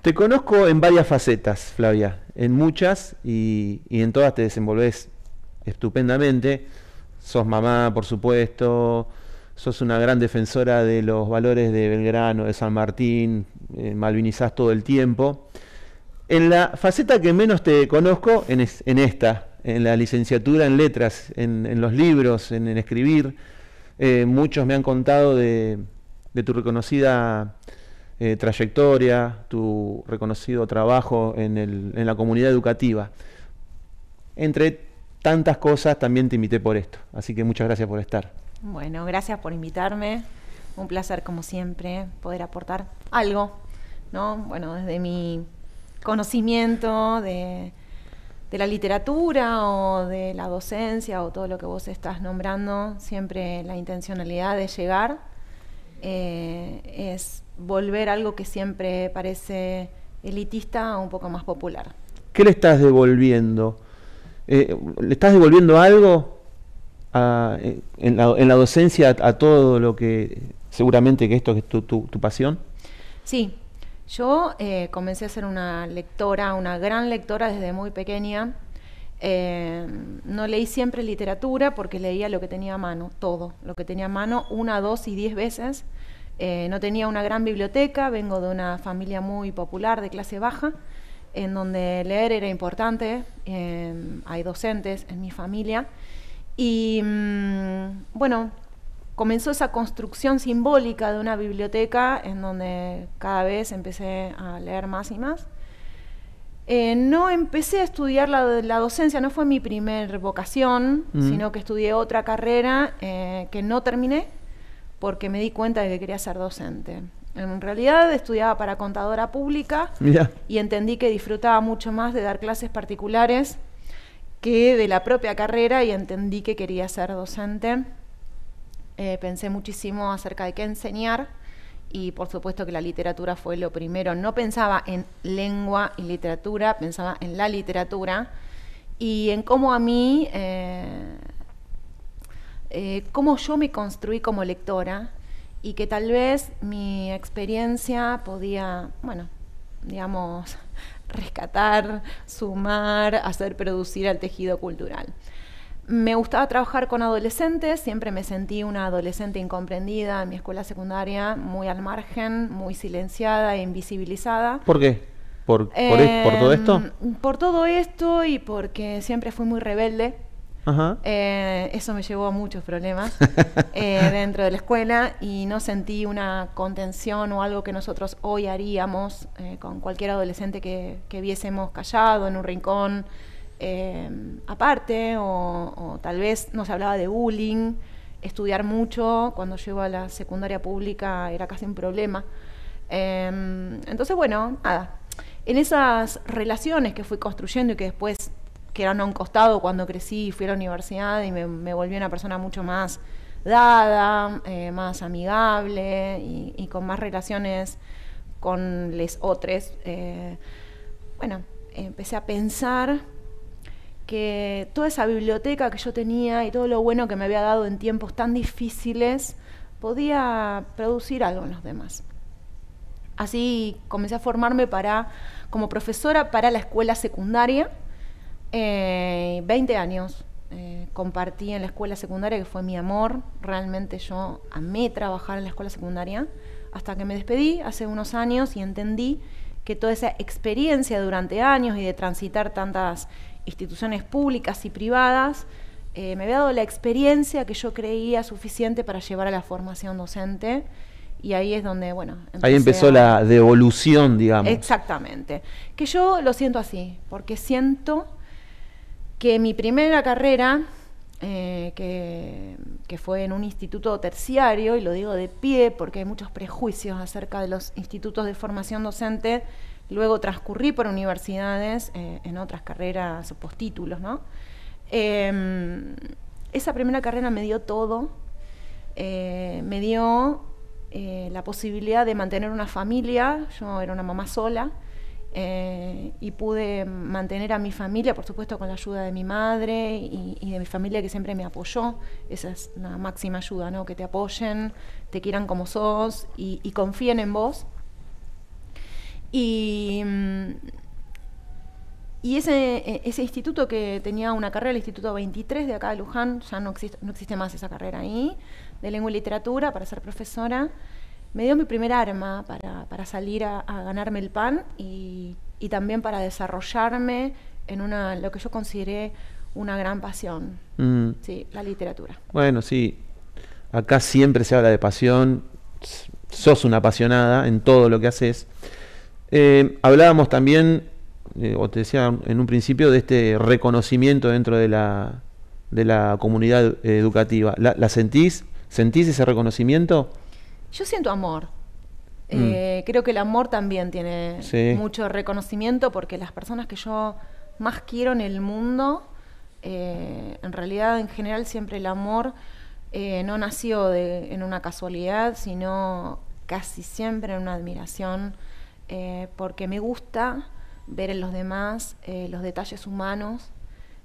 Te conozco en varias facetas, Flavia, en muchas y en todas te desenvolves estupendamente. Sos mamá, por supuesto, sos una gran defensora de los valores de Belgrano, de San Martín, malvinizás todo el tiempo. En la faceta que menos te conozco, en esta, en la licenciatura en letras, en los libros, en escribir, muchos me han contado de tu reconocida trayectoria, tu reconocido trabajo en la comunidad educativa. Entre tantas cosas también te invité por esto, así que muchas gracias por estar. Bueno, gracias por invitarme, un placer como siempre poder aportar algo, ¿no? Bueno, desde mi conocimiento de la literatura o de la docencia o todo lo que vos estás nombrando, siempre la intencionalidad de llegar es volver algo que siempre parece elitista a un poco más popular. ¿Qué le estás devolviendo? ¿Le estás devolviendo algo en la docencia a todo lo que seguramente que esto es tu pasión? Sí, yo comencé a ser una lectora, una gran lectora desde muy pequeña. No leí siempre literatura porque leía lo que tenía a mano, todo, lo que tenía a mano, 1, 2 y 10 veces. No tenía una gran biblioteca, vengo de una familia muy popular de clase baja, en donde leer era importante, hay docentes en mi familia, y bueno, comenzó esa construcción simbólica de una biblioteca en donde cada vez empecé a leer más y más. No empecé a estudiar la docencia, no fue mi primer vocación, sino que estudié otra carrera que no terminé porque me di cuenta de que quería ser docente. En realidad estudiaba para contadora pública. Mirá. Y entendí que disfrutaba mucho más de dar clases particulares que de la propia carrera y entendí que quería ser docente. Pensé muchísimo acerca de qué enseñar y por supuesto que la literatura fue lo primero. No pensaba en lengua y literatura, pensaba en la literatura y en cómo a mí, cómo yo me construí como lectora y que tal vez mi experiencia podía, bueno, digamos, rescatar, sumar, hacer producir al tejido cultural. Me gustaba trabajar con adolescentes, siempre me sentí una adolescente incomprendida en mi escuela secundaria, muy al margen, muy silenciada e invisibilizada. ¿Por qué? ¿Por todo esto? Por todo esto y porque siempre fui muy rebelde. Ajá. Eso me llevó a muchos problemas dentro de la escuela y no sentí una contención o algo que nosotros hoy haríamos con cualquier adolescente que viésemos callado en un rincón aparte o tal vez no se hablaba de bullying. Estudiar mucho cuando llego a la secundaria pública era casi un problema. Entonces, bueno, nada. En esas relaciones que fui construyendo y que después quedaron a un costado cuando crecí y fui a la universidad y me volví una persona mucho más dada, más amigable y con más relaciones con les otros. Bueno, empecé a pensar que toda esa biblioteca que yo tenía y todo lo bueno que me había dado en tiempos tan difíciles podía producir algo en los demás. Así comencé a formarme como profesora para la escuela secundaria. 20 años compartí en la escuela secundaria, que fue mi amor. Realmente yo amé trabajar en la escuela secundaria hasta que me despedí hace unos años y entendí que toda esa experiencia durante años y de transitar tantas instituciones públicas y privadas me había dado la experiencia que yo creía suficiente para llevar a la formación docente. Y ahí es donde, bueno... Ahí empezó la devolución, digamos. Exactamente. Que yo lo siento así, porque siento que mi primera carrera, que fue en un instituto terciario, y lo digo de pie porque hay muchos prejuicios acerca de los institutos de formación docente, luego transcurrí por universidades en otras carreras o postítulos, ¿no? Esa primera carrera me dio todo, me dio la posibilidad de mantener una familia. Yo era una mamá sola, y pude mantener a mi familia, por supuesto con la ayuda de mi madre y de mi familia que siempre me apoyó. Esa es la máxima ayuda, ¿no? Que te apoyen, te quieran como sos y confíen en vos. Y, y ese instituto que tenía una carrera, el Instituto 23 de acá de Luján, ya no existe más esa carrera ahí, de lengua y literatura para ser profesora, me dio mi primer arma para salir a ganarme el pan y también para desarrollarme en lo que yo consideré una gran pasión, sí, la literatura. Bueno, sí, acá siempre se habla de pasión, sos una apasionada en todo lo que haces. Hablábamos también, o te decía en un principio, de este reconocimiento dentro de la comunidad educativa. ¿La sentís? ¿Sentís ese reconocimiento? Yo siento amor. Creo que el amor también tiene mucho reconocimiento porque las personas que yo más quiero en el mundo, en realidad en general siempre el amor no nació en una casualidad, sino casi siempre en una admiración, porque me gusta ver en los demás los detalles humanos.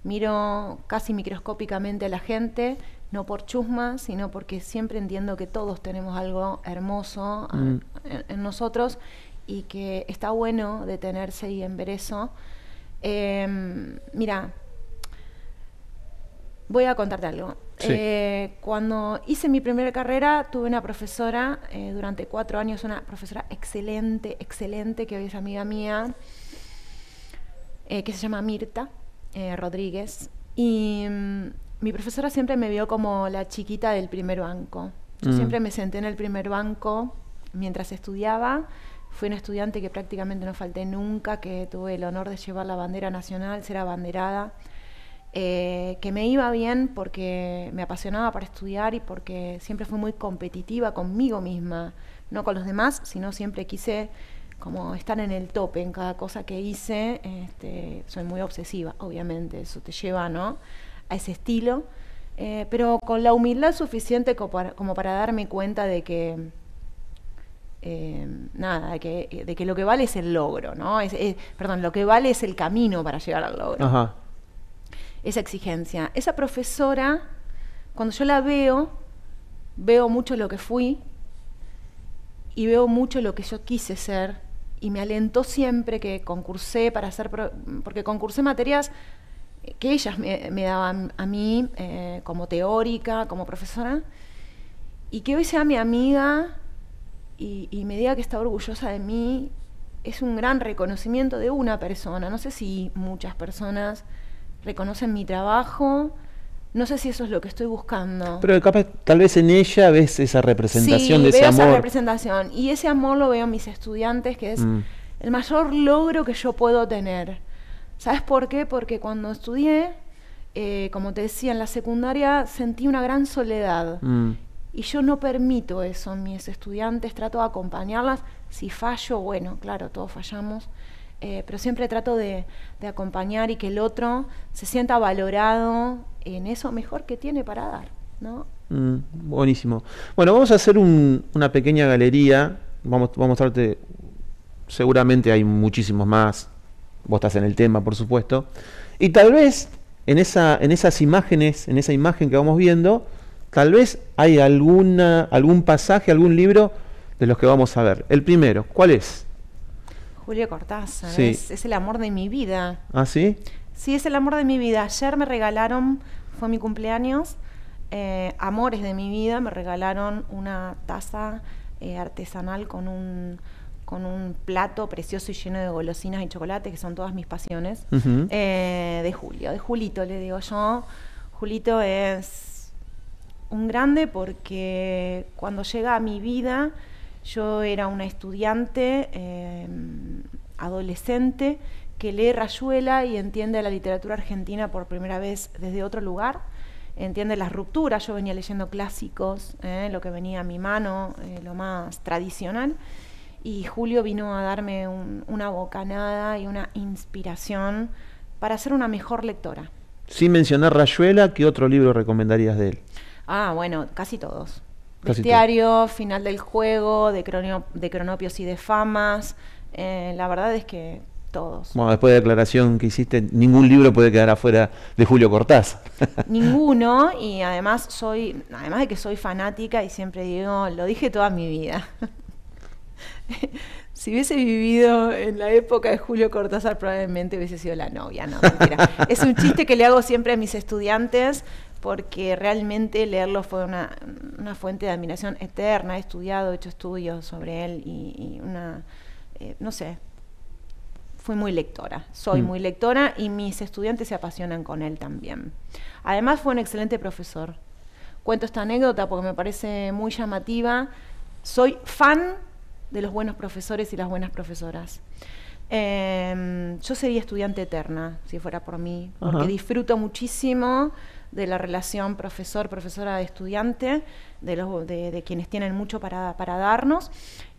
Miro casi microscópicamente a la gente, no por chusma, sino porque siempre entiendo que todos tenemos algo hermoso en nosotros y que está bueno detenerse y en ver eso. Mira, voy a contarte algo. Sí. Cuando hice mi primera carrera, tuve una profesora durante 4 años, una profesora excelente, que hoy es amiga mía, que se llama Mirta Rodríguez. Y mi profesora siempre me vio como la chiquita del primer banco. Yo siempre me senté en el primer banco mientras estudiaba. Fui una estudiante que prácticamente no falté nunca, que tuve el honor de llevar la bandera nacional, ser abanderada. Que me iba bien porque me apasionaba para estudiar y porque siempre fui muy competitiva conmigo misma, no con los demás, sino siempre quise como estar en el tope en cada cosa que hice. Soy muy obsesiva, obviamente, eso te lleva, ¿no?, a ese estilo, pero con la humildad suficiente como para darme cuenta de que de que lo que vale es el logro, ¿no? Perdón, lo que vale es el camino para llegar al logro. Ajá. Esa exigencia. Esa profesora, cuando yo la veo mucho lo que fui y veo mucho lo que yo quise ser, y me alentó siempre que concursé para hacer, porque concursé materias que ellas me daban a mí como teórica, como profesora, y que hoy sea mi amiga y me diga que está orgullosa de mí, es un gran reconocimiento de una persona. No sé si muchas personas reconocen mi trabajo, no sé si eso es lo que estoy buscando. Pero capaz, tal vez en ella ves esa representación de ese amor. Sí, veo esa representación, y ese amor lo veo en mis estudiantes, que es el mayor logro que yo puedo tener. ¿Sabes por qué? Porque cuando estudié, como te decía, en la secundaria sentí una gran soledad. Y yo no permito eso en mis estudiantes, trato de acompañarlas. Si fallo, bueno, claro, todos fallamos, pero siempre trato de acompañar y que el otro se sienta valorado en eso mejor que tiene para dar, ¿no? Buenísimo. Bueno, vamos a hacer una pequeña galería. Vamos a mostrarte, seguramente hay muchísimos más. Vos estás en el tema, por supuesto. Y tal vez en esas imágenes, en esa imagen que vamos viendo, tal vez hay algún pasaje, algún libro de los que vamos a ver. El primero, ¿cuál es? Julio Cortázar, sí. Es el amor de mi vida. ¿Ah, sí? Sí, es el amor de mi vida. Ayer me regalaron, fue mi cumpleaños, Amores de mi vida, me regalaron una taza artesanal con un plato precioso y lleno de golosinas y chocolate, que son todas mis pasiones, de Julio, de Julito le digo yo. Julito es un grande porque cuando llega a mi vida, yo era una estudiante, adolescente, que lee Rayuela y entiende la literatura argentina por primera vez desde otro lugar, entiende las rupturas. Yo venía leyendo clásicos, lo que venía a mi mano, lo más tradicional, y Julio vino a darme una bocanada y una inspiración para ser una mejor lectora. Sin mencionar Rayuela, ¿qué otro libro recomendarías de él? Ah, bueno, casi todos. Bestiario, Final del juego, de Cronopios y de Famas. La verdad es que todos. Bueno, después de la declaración que hiciste, ningún libro puede quedar afuera de Julio Cortázar. Ninguno, y además de que soy fanática, y siempre digo, lo dije toda mi vida. Si hubiese vivido en la época de Julio Cortázar, probablemente hubiese sido la novia, no, mentira. Es un chiste que le hago siempre a mis estudiantes, porque realmente leerlo fue una fuente de admiración eterna. He estudiado, he hecho estudios sobre él y no sé, fui muy lectora, soy muy lectora y mis estudiantes se apasionan con él también. Además fue un excelente profesor. Cuento esta anécdota porque me parece muy llamativa. Soy fan de los buenos profesores y las buenas profesoras. Yo sería estudiante eterna, si fuera por mí, porque disfruto muchísimo de la relación profesor-profesora de estudiante, de quienes tienen mucho para darnos.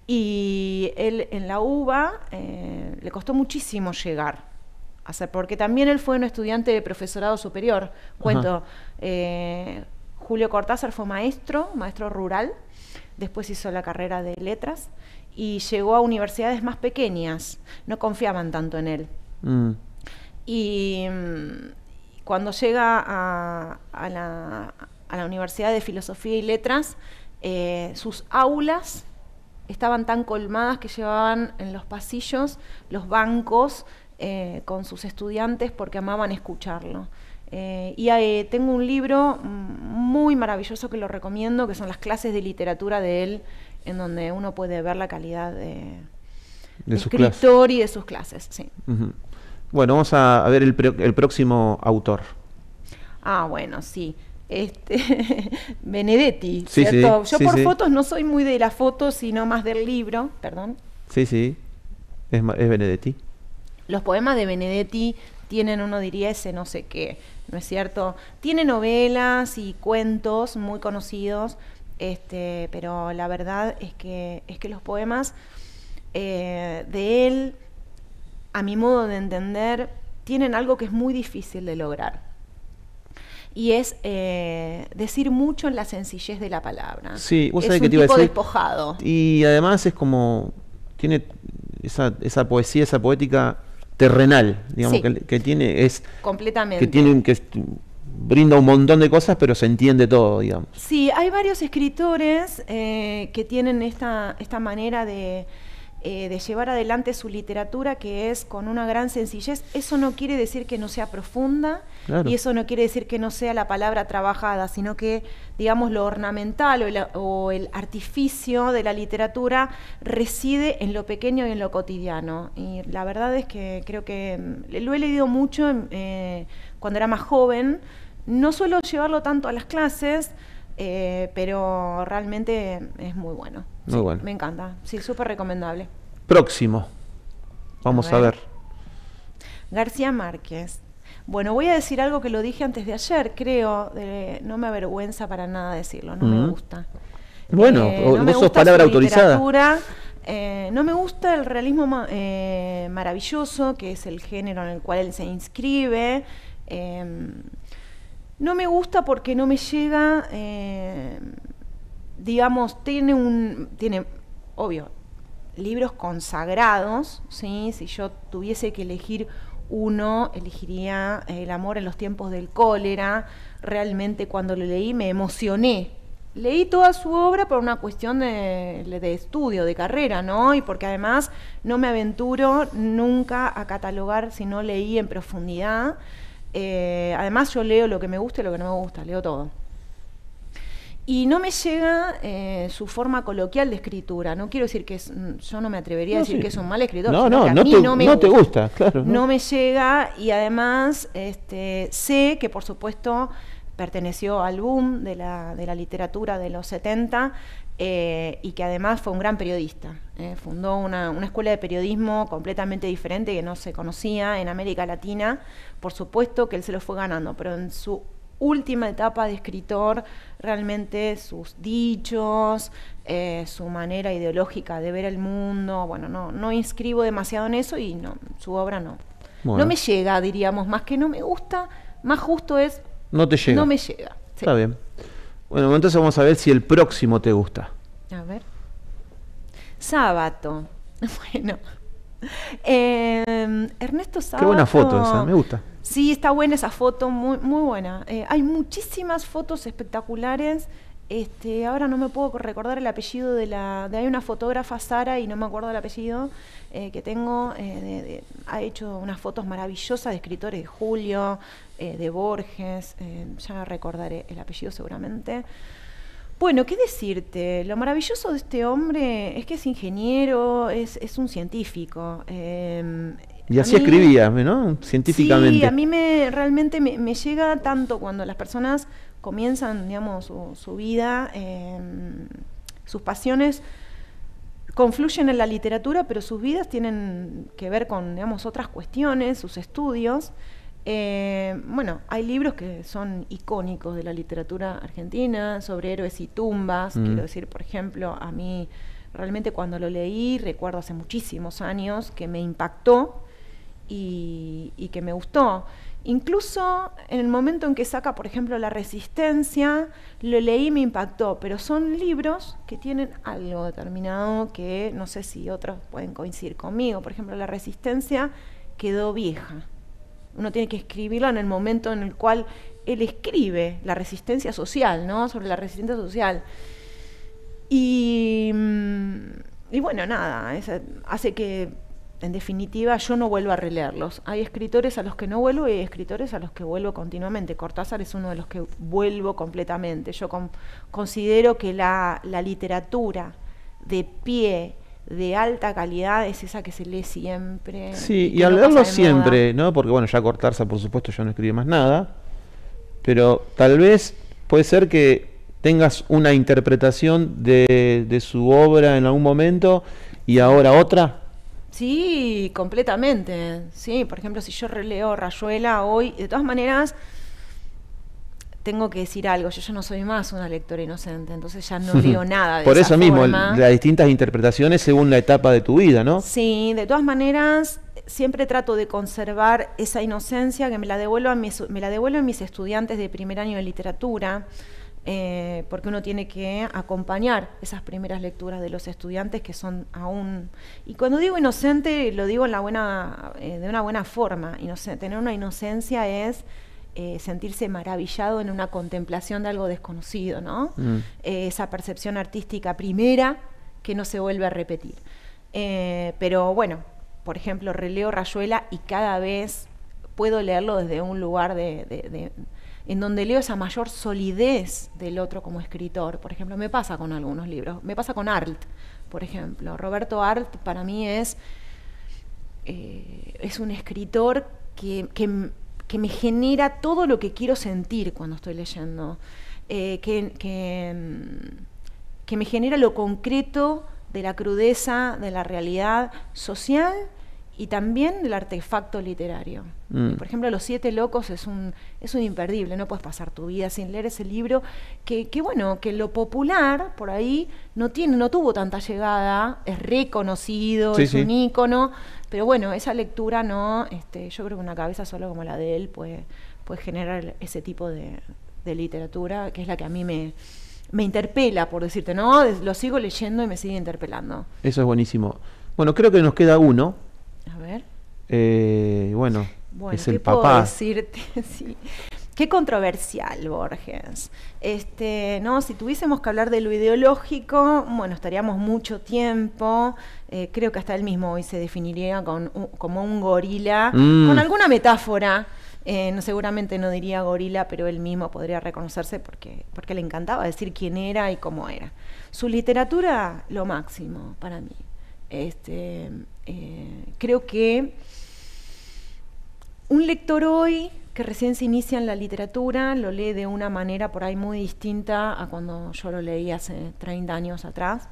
Y él en la UBA le costó muchísimo llegar a ser, porque también él fue un estudiante de profesorado superior. Cuento, Julio Cortázar fue maestro rural, después hizo la carrera de letras y llegó a universidades más pequeñas, no confiaban tanto en él. Y cuando llega a la Universidad de Filosofía y Letras, sus aulas estaban tan colmadas que llevaban en los pasillos los bancos con sus estudiantes porque amaban escucharlo. Y tengo un libro muy maravilloso que lo recomiendo, que son las clases de literatura de él, en donde uno puede ver la calidad de escritor y de sus clases. Sí. Bueno, vamos a ver el próximo autor. Bueno, sí. Benedetti, ¿cierto? Yo por fotos no soy muy de las fotos, sino más del libro, perdón. Sí, es Benedetti. Los poemas de Benedetti tienen, uno diría, ese no sé qué, ¿no es cierto? Tiene novelas y cuentos muy conocidos, pero la verdad es que los poemas de él, a mi modo de entender, tienen algo que es muy difícil de lograr. Y es decir mucho en la sencillez de la palabra. Sí, vos es sabés un que te iba a tipo decir, despojado. Y además es como, tiene esa poesía, esa poética terrenal, digamos, que tiene, es completamente. Que brinda un montón de cosas, pero se entiende todo, digamos. Sí, hay varios escritores que tienen esta manera de llevar adelante su literatura, que es con una gran sencillez. Eso no quiere decir que no sea profunda, claro. Y eso no quiere decir que no sea la palabra trabajada, sino que, digamos, lo ornamental o el artificio de la literatura reside en lo pequeño y en lo cotidiano. Y la verdad es que creo que lo he leído mucho cuando era más joven. No suelo llevarlo tanto a las clases, pero realmente es muy bueno. Muy bueno. Me encanta. Sí, súper recomendable. Próximo. Vamos a ver. García Márquez. Bueno, voy a decir algo que lo dije antes de ayer, creo. No me avergüenza para nada decirlo. No me gusta. Bueno, no vos sos palabra autorizada. No me gusta el realismo maravilloso, que es el género en el cual él se inscribe. No me gusta porque no me llega, digamos, tiene, obvio, libros consagrados, ¿sí? Si yo tuviese que elegir uno, elegiría El amor en los tiempos del cólera. Realmente cuando lo leí me emocioné. Leí toda su obra por una cuestión de estudio, de carrera, ¿no? Y porque además no me aventuro nunca a catalogar si no leí en profundidad. Además yo leo lo que me gusta y lo que no me gusta, leo todo. Y no me llega su forma coloquial de escritura. No quiero decir que yo no me atrevería a decir que es un mal escritor. No te gusta, claro. No me llega, y además sé que por supuesto perteneció al boom de la literatura de los 70 y que además fue un gran periodista. Fundó una escuela de periodismo completamente diferente que no se conocía en América Latina. Por supuesto que él se lo fue ganando, pero en su última etapa de escritor, realmente sus dichos, su manera ideológica de ver el mundo, bueno, no inscribo demasiado en eso y su obra no. Bueno. No me llega, diríamos, más que no me gusta, más justo es... No te llega. No me llega. Sí. Está bien. Bueno, entonces vamos a ver si el próximo te gusta. A ver. Sábato. Bueno. Ernesto Sábato. Qué buena foto esa, me gusta. Sí, está buena esa foto, muy, muy buena. Hay muchísimas fotos espectaculares Ahora no me puedo recordar el apellido hay una fotógrafa, Sara, y no me acuerdo el apellido, que tengo, ha hecho unas fotos maravillosas de escritores, de Julio, de Borges, ya recordaré el apellido seguramente. Bueno, ¿qué decirte? Lo maravilloso de este hombre es que es ingeniero, es un científico. Y así escribía, ¿no? Científicamente. Sí, a mí realmente me llega tanto cuando las personas comienzan, digamos, su vida, sus pasiones confluyen en la literatura, pero sus vidas tienen que ver con, digamos, otras cuestiones, sus estudios. Bueno, hay libros que son icónicos de la literatura argentina, sobre héroes y tumbas. Quiero decir, por ejemplo, a mí realmente cuando lo leí, recuerdo hace muchísimos años, que me impactó y que me gustó. Incluso en el momento en que saca, por ejemplo, La Resistencia, lo leí y me impactó, pero son libros que tienen algo determinado que no sé si otros pueden coincidir conmigo. Por ejemplo, La Resistencia quedó vieja. Uno tiene que escribirla en el momento en el cual él escribe la resistencia social, ¿no? Sobre la resistencia social. Y bueno, nada, hace que, en definitiva, yo no vuelva a releerlos. Hay escritores a los que no vuelvo y hay escritores a los que vuelvo continuamente. Cortázar es uno de los que vuelvo completamente. Yo considero que la literatura de pie, de alta calidad, es esa que se lee siempre. Sí, y al leerlo siempre, ¿no? Porque bueno, ya Cortázar, por supuesto, ya no escribe más nada, pero tal vez puede ser que tengas una interpretación de su obra en algún momento y ahora otra. Sí, completamente. Sí, por ejemplo, si yo releo Rayuela hoy, de todas maneras, tengo que decir algo, yo ya no soy más una lectora inocente, entonces ya no leo nada de por esa eso mismo, forma. las distintas interpretaciones según la etapa de tu vida, ¿no? Sí, de todas maneras, siempre trato de conservar esa inocencia que me la devuelven mis estudiantes de primer año de literatura, porque uno tiene que acompañar esas primeras lecturas de los estudiantes que son aún... Y cuando digo inocente, lo digo de una buena forma. Tener una inocencia es... sentirse maravillado en una contemplación de algo desconocido, ¿no? Esa percepción artística primera que no se vuelve a repetir. Pero bueno, por ejemplo, releo Rayuela y cada vez puedo leerlo desde un lugar en donde leo esa mayor solidez del otro como escritor. Por ejemplo, me pasa con algunos libros, me pasa con Arlt, por ejemplo. Roberto Arlt para mí es un escritor que me genera todo lo que quiero sentir cuando estoy leyendo, que me genera lo concreto de la crudeza de la realidad social y también del artefacto literario. Por ejemplo, Los Siete Locos es un imperdible, no puedes pasar tu vida sin leer ese libro, que lo popular por ahí no tuvo tanta llegada, es reconocido, es un ícono, pero bueno, esa lectura no, yo creo que una cabeza solo como la de él puede generar ese tipo de literatura, que es la que a mí me interpela, por decirte, ¿no? Lo sigo leyendo y me sigue interpelando. Eso es buenísimo. Bueno, creo que nos queda uno. A ver. Bueno, es el ¿qué papá. puedo decirte? Sí. Qué controversial, Borges. No, si tuviésemos que hablar de lo ideológico, bueno, estaríamos mucho tiempo. Creo que hasta él mismo hoy se definiría como un gorila, con alguna metáfora. Seguramente no diría gorila, pero él mismo podría reconocerse porque le encantaba decir quién era y cómo era. Su literatura, lo máximo para mí. Creo que un lector hoy que recién se inicia en la literatura lo lee de una manera por ahí muy distinta a cuando yo lo leí hace 30 años atrás.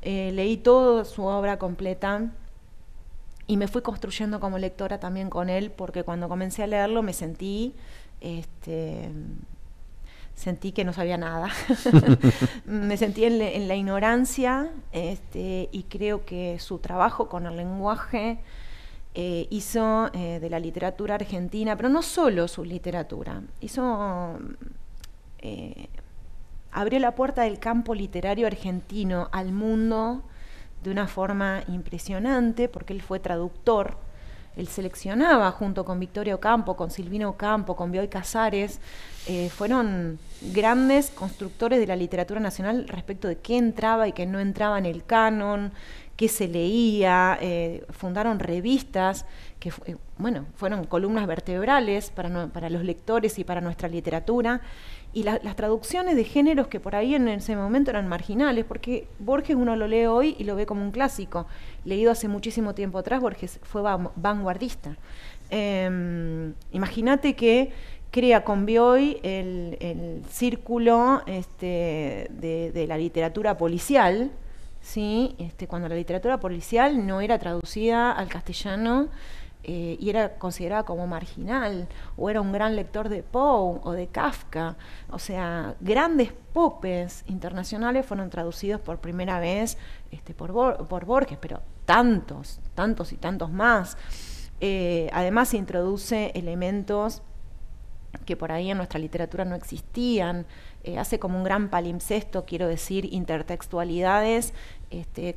Leí toda su obra completa y me fui construyendo como lectora también con él, porque cuando comencé a leerlo me sentí que no sabía nada. Me sentí en la ignorancia, y creo que su trabajo con el lenguaje hizo de la literatura argentina, pero no solo su literatura, abrió la puerta del campo literario argentino al mundo de una forma impresionante, porque él fue traductor él seleccionaba junto con Victoria Ocampo, con Silvina Ocampo, con Bioy Casares, fueron grandes constructores de la literatura nacional respecto de qué entraba y qué no entraba en el canon, qué se leía, fundaron revistas que fueron columnas vertebrales para los lectores y para nuestra literatura, y las traducciones de géneros que por ahí en ese momento eran marginales, porque Borges uno lo lee hoy y lo ve como un clásico. Leído hace muchísimo tiempo atrás, Borges fue vanguardista. Imagínate que crea con Bioy el círculo de la literatura policial, ¿sí? Cuando la literatura policial no era traducida al castellano, y era considerada como marginal, o era un gran lector de Poe o de Kafka. O sea, grandes popes internacionales fueron traducidos por primera vez por Borges, pero tantos y tantos más. Además se introduce elementos que por ahí en nuestra literatura no existían, hace como un gran palimpsesto, quiero decir, intertextualidades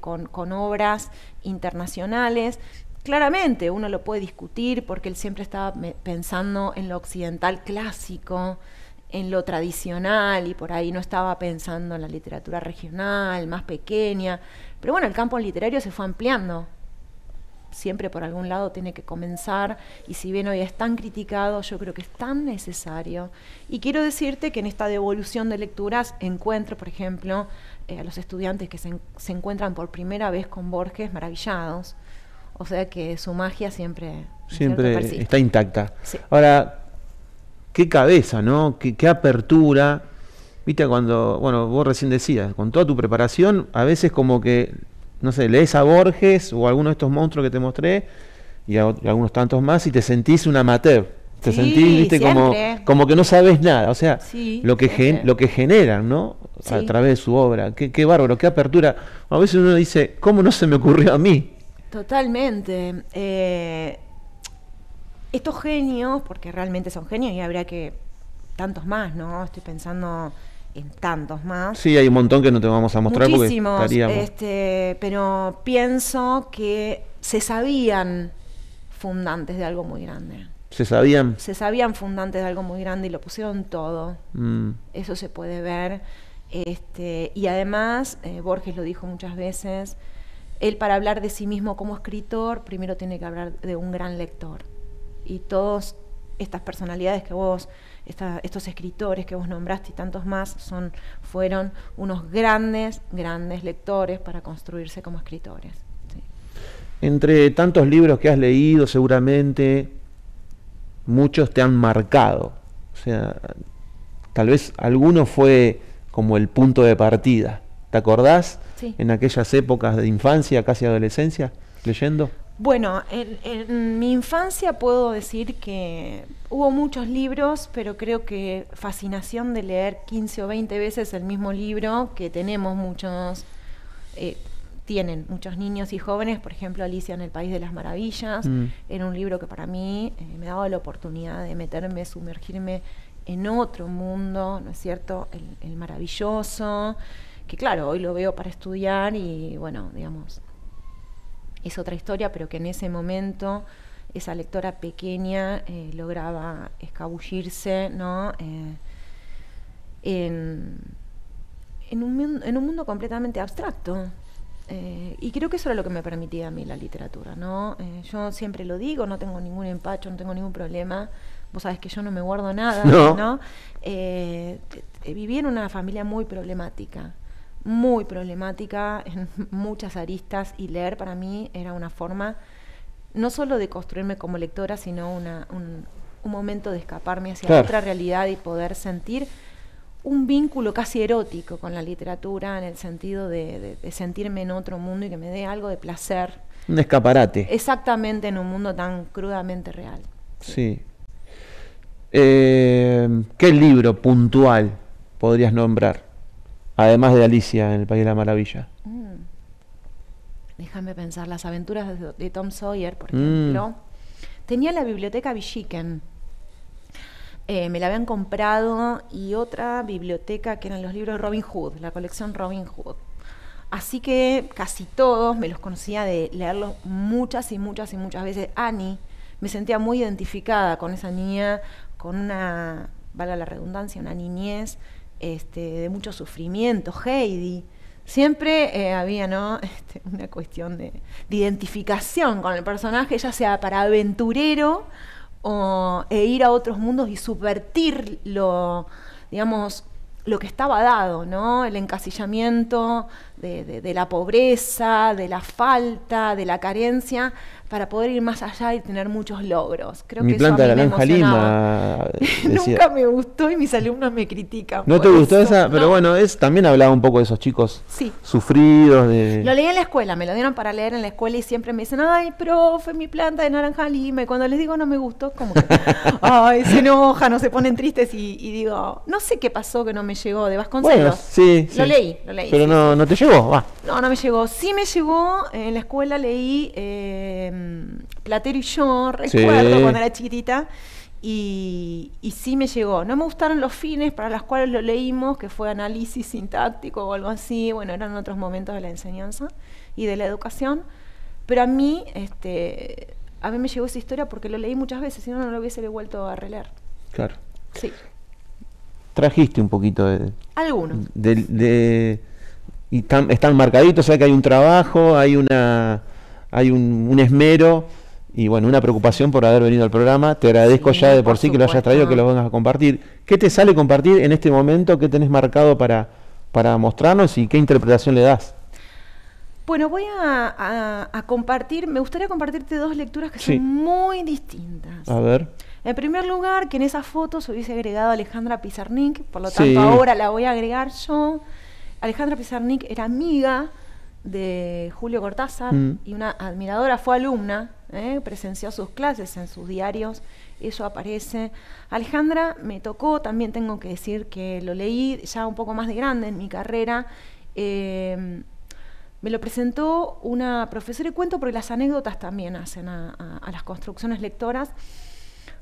con obras internacionales. Claramente uno lo puede discutir porque él siempre estaba pensando en lo occidental clásico, en lo tradicional, y por ahí no estaba pensando en la literatura regional, más pequeña. Pero bueno, el campo literario se fue ampliando. Siempre por algún lado tiene que comenzar, y si bien hoy es tan criticado, yo creo que es tan necesario. Y quiero decirte que en esta devolución de lecturas encuentro, por ejemplo, a los estudiantes que se encuentran por primera vez con Borges maravillados. O sea que su magia siempre está intacta. Sí. Ahora, qué cabeza, ¿no? Qué apertura. Viste, cuando, vos recién decías, con toda tu preparación, a veces como que, no sé, lees a Borges o alguno de estos monstruos que te mostré, y algunos tantos más, y te sentís un amateur. Te sentís, viste, como que no sabes nada. O sea, lo que generan, ¿no? Sí. A través de su obra. Qué bárbaro, qué apertura. A veces uno dice, ¿cómo no se me ocurrió a mí? Totalmente. Estos genios, porque realmente son genios, y habría que tantos más, ¿no? Estoy pensando en tantos más. Sí, hay un montón que no te vamos a mostrar. Muchísimos, porque estaríamos... pero pienso que se sabían fundantes de algo muy grande. ¿Se sabían? Se sabían fundantes de algo muy grande y lo pusieron todo. Eso se puede ver. Y además, Borges lo dijo muchas veces, él, para hablar de sí mismo como escritor, primero tiene que hablar de un gran lector. Y todas estas personalidades que vos, estos escritores que vos nombraste y tantos más, fueron unos grandes lectores para construirse como escritores. Sí. Entre tantos libros que has leído, seguramente muchos te han marcado. O sea, tal vez alguno fue como el punto de partida. ¿Te acordás? Sí. En aquellas épocas de infancia, casi adolescencia, leyendo. Bueno, en mi infancia puedo decir que hubo muchos libros, pero creo que fascinación de leer 15 o 20 veces el mismo libro, que tenemos tienen muchos niños y jóvenes. Por ejemplo, Alicia en el País de las Maravillas, era un libro que para mí me daba la oportunidad de meterme, sumergirme en otro mundo, ¿no es cierto? El maravilloso, que claro, hoy lo veo para estudiar y bueno, digamos, es otra historia, pero que en ese momento esa lectora pequeña lograba escabullirse, ¿no? En un mundo completamente abstracto. Y creo que eso era lo que me permitía a mí la literatura, ¿no? Yo siempre lo digo, no tengo ningún empacho, no tengo ningún problema. Vos sabés que yo no me guardo nada, ¿no? Viví en una familia muy problemática en muchas aristas, y leer para mí era una forma no solo de construirme como lectora, sino un momento de escaparme hacia otra realidad y poder sentir un vínculo casi erótico con la literatura, en el sentido de sentirme en otro mundo y que me dé algo de placer. Un escaparate. Exactamente, en un mundo tan crudamente real. Sí. ¿Qué libro puntual podrías nombrar? Además de Alicia en el País de la Maravilla. Déjame pensar. Las aventuras de Tom Sawyer, por ejemplo. Tenía la biblioteca Villiquen. Me la habían comprado, y otra biblioteca que eran los libros de Robin Hood, la colección Robin Hood. Así que casi todos me los conocía de leerlos muchas y muchas y muchas veces. Annie, me sentía muy identificada con esa niña, con una, valga la redundancia, una niñez de mucho sufrimiento. Heidi, siempre había, ¿no? Una cuestión de identificación con el personaje, ya sea para aventurero e ir a otros mundos y subvertir digamos, lo que estaba dado, ¿no? El encasillamiento de la pobreza, de la falta, de la carencia, para poder ir más allá y tener muchos logros. Creo Mi que planta eso a de mí la me naranja emocionaba. Lima. Nunca me gustó y mis alumnos me critican. ¿No por te gustó eso. esa? Pero No. bueno, también hablaba un poco de esos chicos Sí. sufridos. Lo leí en la escuela, me lo dieron para leer en la escuela y siempre me dicen, ay, profe, mi planta de naranja lima. Y cuando les digo no me gustó, como que, ay, se enojan o se ponen tristes y digo, no sé qué pasó que no me llegó de Vasconcelos. Bueno, sí, Lo sí. leí. Pero sí, no, sí. no te llegó, va. No me llegó. Sí me llegó, en la escuela leí Platero y yo, recuerdo Sí. cuando era chiquitita, y sí me llegó. No me gustaron los fines para los cuales lo leímos, que fue análisis sintáctico o algo así, bueno, eran otros momentos de la enseñanza y de la educación, pero a mí me llegó esa historia porque lo leí muchas veces, si no, no lo hubiese vuelto a releer. Claro. Sí. Trajiste un poquito Algunos. y están marcaditos, o sea que hay un trabajo, hay un esmero y bueno, una preocupación por haber venido al programa. Te agradezco Sí, ya de por por sí que lo hayas supuesto. traído, que lo vengas a compartir. ¿Qué te sale compartir en este momento? ¿Qué tenés marcado para mostrarnos y qué interpretación le das? Bueno, voy a compartir, me gustaría compartirte dos lecturas que Sí. son muy distintas. A ver. En primer lugar, que en esas fotos hubiese agregado a Alejandra Pizarnik, por lo Sí. tanto ahora la voy a agregar yo. Alejandra Pizarnik era amiga de Julio Cortázar y una admiradora, fue alumna, presenció sus clases en sus diarios, eso aparece. Alejandra me tocó, también tengo que decir que lo leí ya un poco más de grande en mi carrera. Me lo presentó una profesora de cuento porque las anécdotas también hacen a las construcciones lectoras.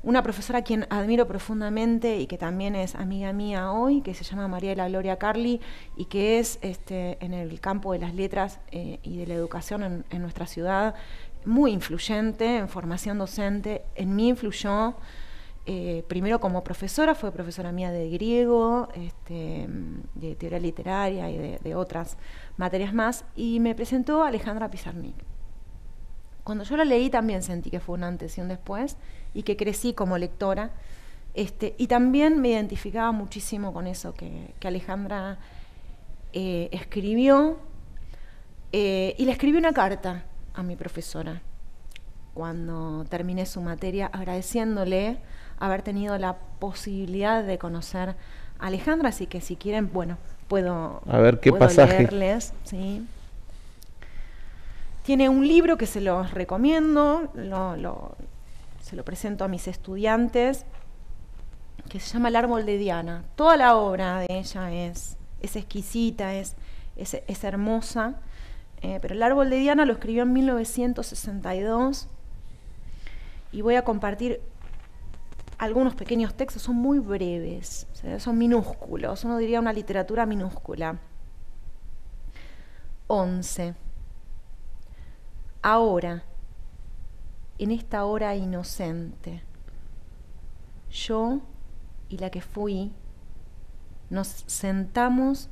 Una profesora a quien admiro profundamente y que también es amiga mía hoy, que se llama María de la Gloria Carli y que es en el campo de las letras y de la educación en nuestra ciudad muy influyente en formación docente. En mí influyó primero como profesora, fue profesora mía de griego, de teoría literaria y de otras materias más, y me presentó Alejandra Pizarnik. Cuando yo la leí también sentí que fue un antes y un después y que crecí como lectora, y también me identificaba muchísimo con eso que Alejandra escribió, y le escribí una carta a mi profesora cuando terminé su materia, agradeciéndole haber tenido la posibilidad de conocer a Alejandra, así que si quieren, bueno, puedo leerles, ¿sí? Tiene un libro que se los recomiendo, se lo presento a mis estudiantes, que se llama El árbol de Diana. Toda la obra de ella es exquisita, es hermosa, pero El árbol de Diana lo escribió en 1962 y voy a compartir algunos pequeños textos, son muy breves, o sea, son minúsculos, uno diría una literatura minúscula. 11. Ahora, en esta hora inocente, yo y la que fui nos sentamos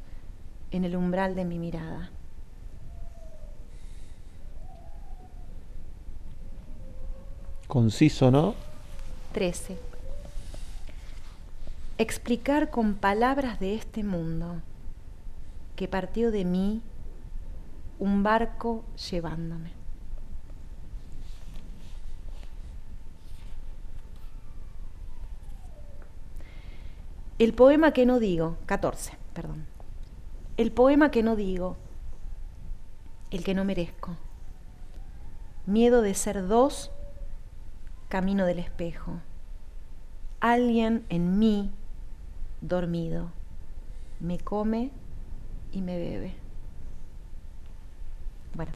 en el umbral de mi mirada. Conciso, ¿no? 13. Explicar con palabras de este mundo que partió de mí un barco llevándome. El poema que no digo, 14, perdón. El poema que no digo, el que no merezco. Miedo de ser dos, camino del espejo. Alguien en mí, dormido, me come y me bebe. Bueno.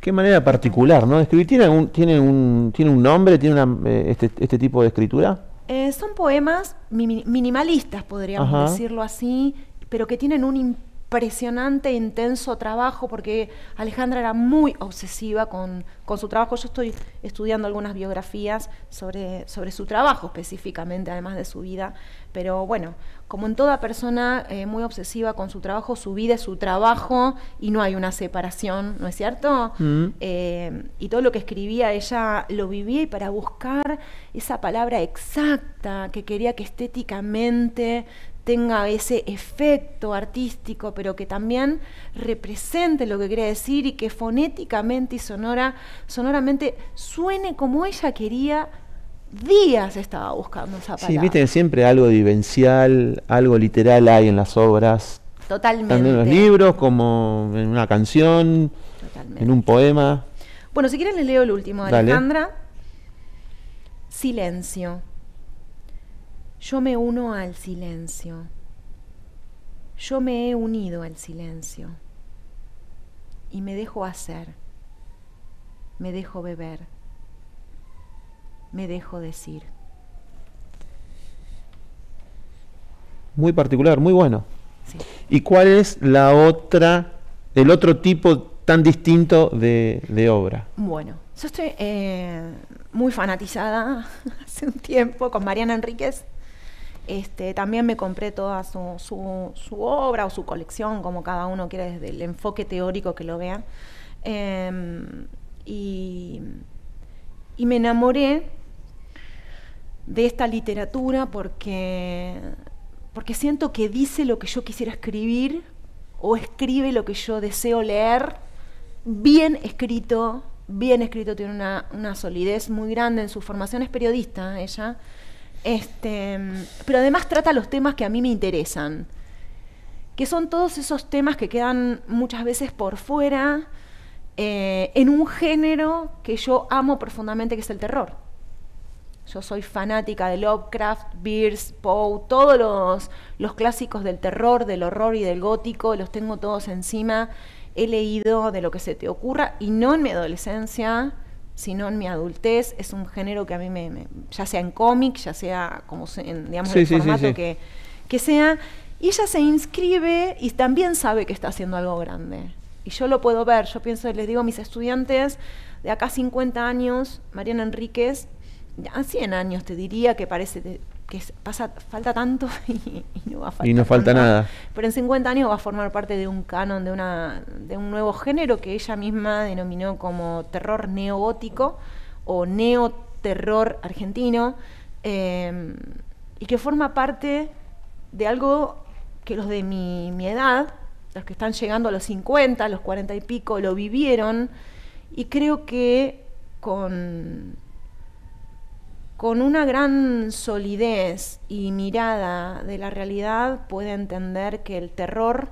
Qué manera particular, ¿no? De escribir. ¿Tiene un nombre? ¿Tiene este tipo de escritura? Son poemas minimalistas, podríamos decirlo así, pero que tienen un impresionante, intenso trabajo, porque Alejandra era muy obsesiva con su trabajo. Yo estoy estudiando algunas biografías sobre su trabajo específicamente, además de su vida, pero bueno, como en toda persona muy obsesiva con su trabajo, su vida es su trabajo y no hay una separación, ¿no es cierto? Y todo lo que escribía ella lo vivía, y para buscar esa palabra exacta que quería que estéticamente tenga ese efecto artístico, pero que también represente lo que quería decir y que fonéticamente y sonoramente suene como ella quería. Días estaba buscando esa palabra. Sí, viste que siempre algo vivencial, algo literal hay en las obras. Totalmente. Tanto en los libros como en una canción, totalmente, en un poema. Bueno, si quieren les leo el último de Alejandra. Silencio. Yo me uno al silencio. Yo me he unido al silencio. Y me dejo hacer. Me dejo beber. Me dejo decir. Muy particular, muy bueno. Sí. ¿Y cuál es el otro tipo tan distinto de obra? Bueno, yo estoy muy fanatizada hace un tiempo con Mariana Enríquez. También me compré toda su obra o su colección, como cada uno quiera, desde el enfoque teórico que lo vea. Y me enamoré de esta literatura porque siento que dice lo que yo quisiera escribir, o escribe lo que yo deseo leer. Bien escrito, tiene una solidez muy grande en su formación, es periodista ella, pero además trata los temas que a mí me interesan, que son todos esos temas que quedan muchas veces por fuera, en un género que yo amo profundamente, que es el terror. Yo soy fanática de Lovecraft, Bierce, Poe, todos los clásicos del terror, del horror y del gótico, los tengo todos encima. He leído de lo que se te ocurra, y no en mi adolescencia, sino en mi adultez. Es un género que a mí ya sea en cómic, ya sea como digamos, el formato que sea. Y ella se inscribe y también sabe que está haciendo algo grande. Y yo lo puedo ver. Yo pienso, les digo a mis estudiantes, de acá 50 años, Mariana Enríquez, a 100 años te diría que parece que falta tanto y no va a faltar. Y no falta nada. Pero en 50 años va a formar parte de un canon, de un nuevo género que ella misma denominó como terror neogótico o neoterror argentino, y que forma parte de algo que los de mi edad, los que están llegando a los 50, a los 40 y pico, lo vivieron, y creo que con una gran solidez y mirada de la realidad puede entender que el terror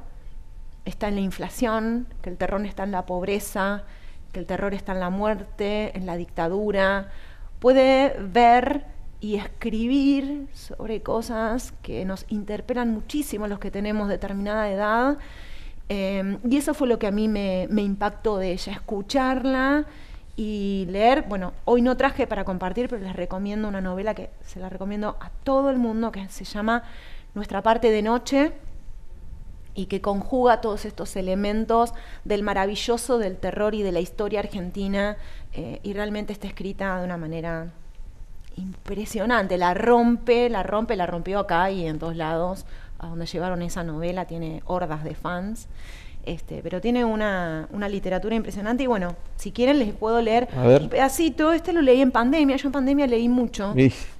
está en la inflación, que el terror está en la pobreza, que el terror está en la muerte, en la dictadura. Puede ver y escribir sobre cosas que nos interpelan muchísimo a los que tenemos determinada edad, y eso fue lo que a mí me impactó de ella, escucharla y leer. Bueno, hoy no traje para compartir, pero les recomiendo una novela que se la recomiendo a todo el mundo, que se llama Nuestra parte de noche, y que conjuga todos estos elementos del maravilloso del terror y de la historia argentina, y realmente está escrita de una manera impresionante. La rompió acá y en todos lados. A donde llevaron esa novela tiene hordas de fans. Pero tiene una literatura impresionante. Y bueno, si quieren les puedo leer un pedacito. Lo leí en pandemia. Yo en pandemia leí mucho,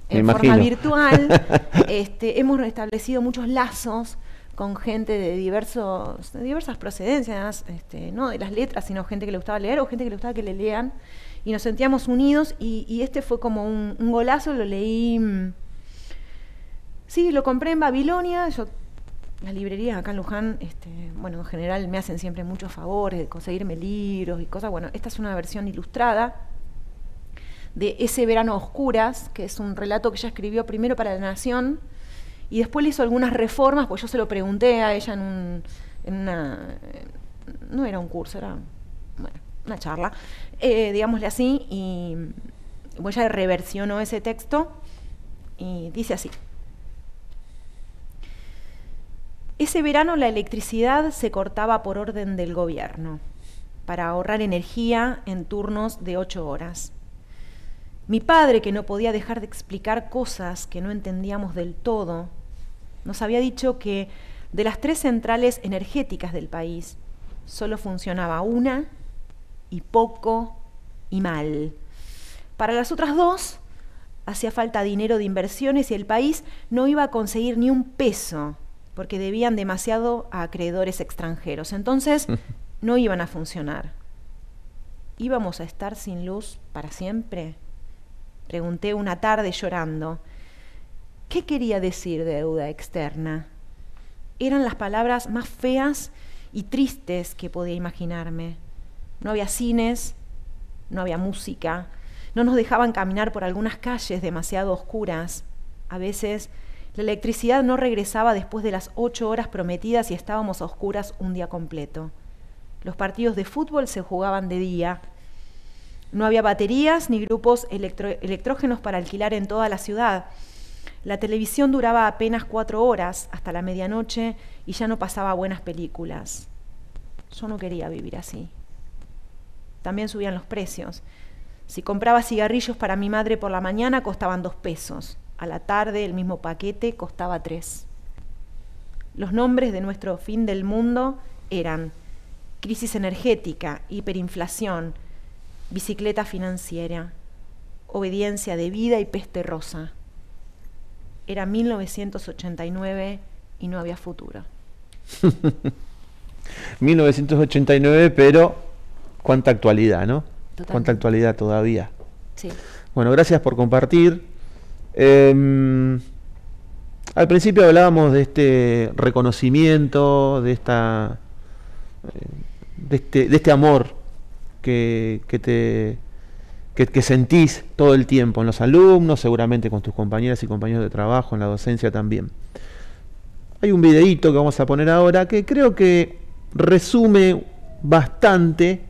en forma virtual. Hemos establecido muchos lazos con gente de diversas procedencias, no de las letras, sino gente que le gustaba leer o gente que le gustaba que le lean. Y nos sentíamos unidos, y fue como un golazo. Lo leí, lo compré en Babilonia. Las librerías acá en Luján, en general me hacen siempre muchos favores de conseguirme libros y cosas. Bueno, esta es una versión ilustrada de Ese verano a oscuras, que es un relato que ella escribió primero para La Nación y después le hizo algunas reformas, pues yo se lo pregunté a ella no era un curso, era una charla, digámosle así, y ella reversionó ese texto y dice así: Ese verano la electricidad se cortaba por orden del gobierno para ahorrar energía en turnos de 8 horas. Mi padre, que no podía dejar de explicar cosas que no entendíamos del todo, nos había dicho que de las 3 centrales energéticas del país, solo funcionaba una y poco y mal. Para las otras 2 hacía falta dinero de inversiones y el país no iba a conseguir ni un peso porque debían demasiado a acreedores extranjeros. Entonces no iban a funcionar. ¿Íbamos a estar sin luz para siempre? Pregunté una tarde llorando. ¿Qué quería decir deuda externa? Eran las palabras más feas y tristes que podía imaginarme. No había cines, no había música, no nos dejaban caminar por algunas calles demasiado oscuras. A veces la electricidad no regresaba después de las 8 horas prometidas y estábamos a oscuras un día completo. Los partidos de fútbol se jugaban de día. No había baterías ni grupos electrógenos para alquilar en toda la ciudad. La televisión duraba apenas 4 horas hasta la medianoche y ya no pasaba buenas películas. Yo no quería vivir así. También subían los precios. Si compraba cigarrillos para mi madre por la mañana costaban 2 pesos. A la tarde el mismo paquete costaba 3. Los nombres de nuestro fin del mundo eran crisis energética, hiperinflación, bicicleta financiera, obediencia debida y peste rosa. Era 1989 y no había futuro. 1989, pero cuánta actualidad, ¿no? Totalmente. Cuánta actualidad todavía. Sí. Bueno, gracias por compartir. Al principio hablábamos de este reconocimiento, de este amor que sentís todo el tiempo en los alumnos, seguramente con tus compañeras y compañeros de trabajo, en la docencia también. Hay un videíto que vamos a poner ahora que creo que resume bastante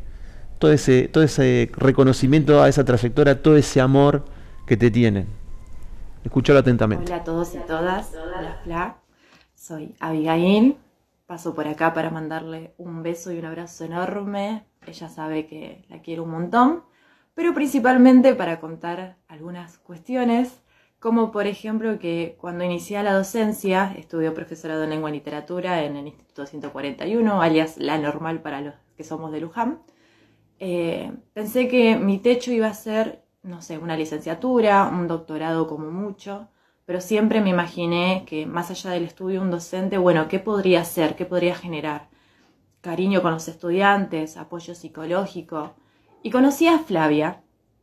todo ese reconocimiento, toda esa trayectoria, todo ese amor que te tienen. Escúchalo atentamente. Hola a todos y todas, hola Fla, soy Abigail, paso por acá para mandarle un beso y un abrazo enorme, ella sabe que la quiero un montón, pero principalmente para contar algunas cuestiones, como por ejemplo que cuando inicié la docencia, estudié profesorado en lengua y literatura en el Instituto 141, alias La Normal para los que somos de Luján. Pensé que mi techo iba a ser, no sé, una licenciatura, un doctorado como mucho, pero siempre me imaginé que más allá del estudio un docente, bueno, ¿qué podría hacer? ¿Qué podría generar? Cariño con los estudiantes, apoyo psicológico. Y conocí a Flavia.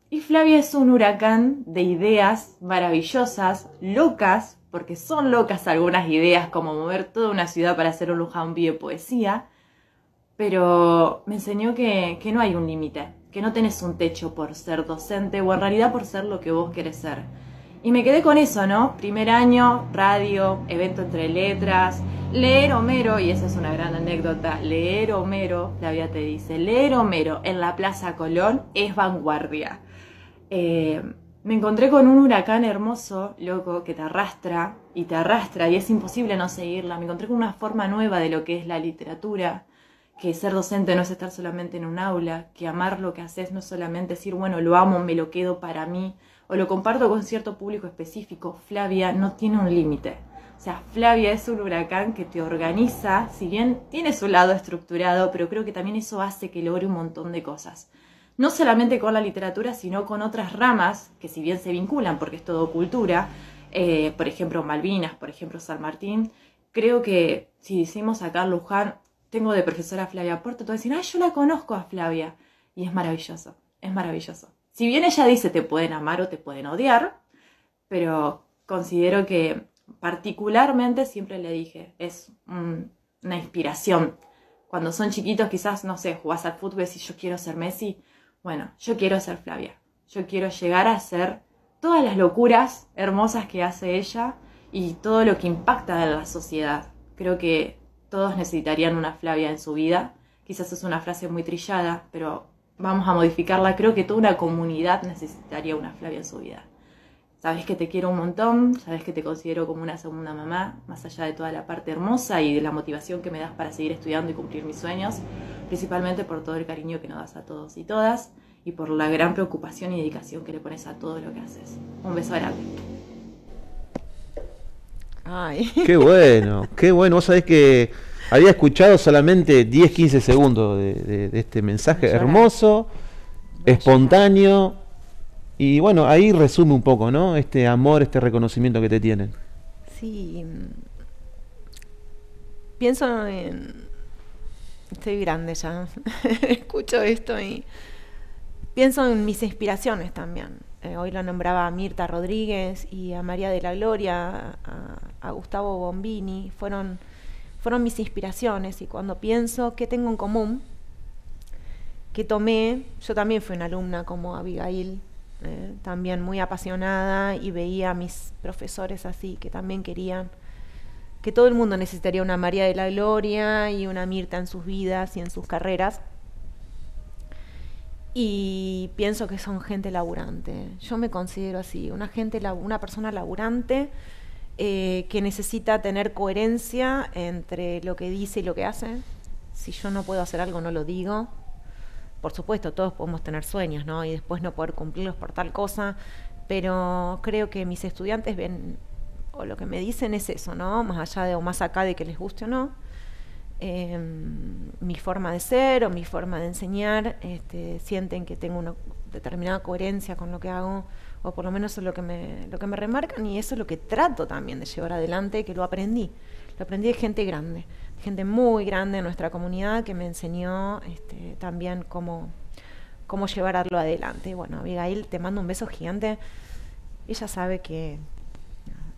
Y Flavia es un huracán de ideas maravillosas, locas, porque son locas algunas ideas, como mover toda una ciudad para hacer un Luján Vive poesía, pero me enseñó que no hay un límite, que no tenés un techo por ser docente o en realidad por ser lo que vos querés ser. Y me quedé con eso, ¿no? Primer año, radio, evento entre letras, leer Homero, y esa es una gran anécdota, leer Homero, Flavia te dice, leer Homero en la Plaza Colón es vanguardia. Me encontré con un huracán hermoso, loco, que te arrastra, y es imposible no seguirla. Me encontré con una forma nueva de lo que es la literatura, que ser docente no es estar solamente en un aula, que amar lo que haces no es solamente decir, bueno, lo amo, me lo quedo para mí, o lo comparto con cierto público específico. Flavia no tiene un límite. O sea, Flavia es un huracán que te organiza, si bien tiene su lado estructurado, pero creo que también eso hace que logre un montón de cosas. No solamente con la literatura, sino con otras ramas que si bien se vinculan, porque es todo cultura, por ejemplo Malvinas, por ejemplo San Martín. Creo que si decimos acá en Luján, tengo de profesora Flavia Porto, te voy a decir, yo la conozco a Flavia. Y es maravilloso, es maravilloso. Si bien ella dice te pueden amar o te pueden odiar, pero considero que particularmente siempre le dije, es una inspiración. Cuando son chiquitos quizás, no sé, jugás al fútbol y decís yo quiero ser Messi. Bueno, yo quiero ser Flavia. Yo quiero llegar a hacer todas las locuras hermosas que hace ella y todo lo que impacta en la sociedad. Creo que todos necesitarían una Flavia en su vida. Quizás es una frase muy trillada, pero vamos a modificarla. Creo que toda una comunidad necesitaría una Flavia en su vida. Sabes que te quiero un montón, sabes que te considero como una segunda mamá, más allá de toda la parte hermosa y de la motivación que me das para seguir estudiando y cumplir mis sueños, principalmente por todo el cariño que nos das a todos y todas y por la gran preocupación y dedicación que le pones a todo lo que haces. Un beso grande. Ay. Qué bueno, qué bueno. Vos sabés que había escuchado solamente 10-15 segundos de este mensaje hermoso, espontáneo. Y bueno, ahí resume un poco, ¿no? Este amor, este reconocimiento que te tienen. Sí. Pienso en... Estoy grande ya. Escucho esto y pienso en mis inspiraciones también. Hoy lo nombraba a Mirta Rodríguez y a María de la Gloria, a Gustavo Bombini. Fueron mis inspiraciones, y cuando pienso qué tengo en común, que tomé, yo también fui una alumna como Abigail, también muy apasionada, y veía a mis profesores así, que también querían que todo el mundo necesitaría una María de la Gloria y una Mirta en sus vidas y en sus carreras. Y pienso que son gente laburante. Yo me considero así, una persona laburante, que necesita tener coherencia entre lo que dice y lo que hace. Si yo no puedo hacer algo, no lo digo. Por supuesto, todos podemos tener sueños, ¿no? Y después no poder cumplirlos por tal cosa, pero creo que mis estudiantes ven, o lo que me dicen es eso, ¿no? Más allá de, o más acá de que les guste o no, mi forma de ser o mi forma de enseñar, sienten que tengo una determinada coherencia con lo que hago, o por lo menos eso es lo que me remarcan, y eso es lo que trato también de llevar adelante, que lo aprendí de gente grande, gente muy grande en nuestra comunidad, que me enseñó también cómo llevarlo adelante. Bueno, Abigail, te mando un beso gigante. Ella sabe que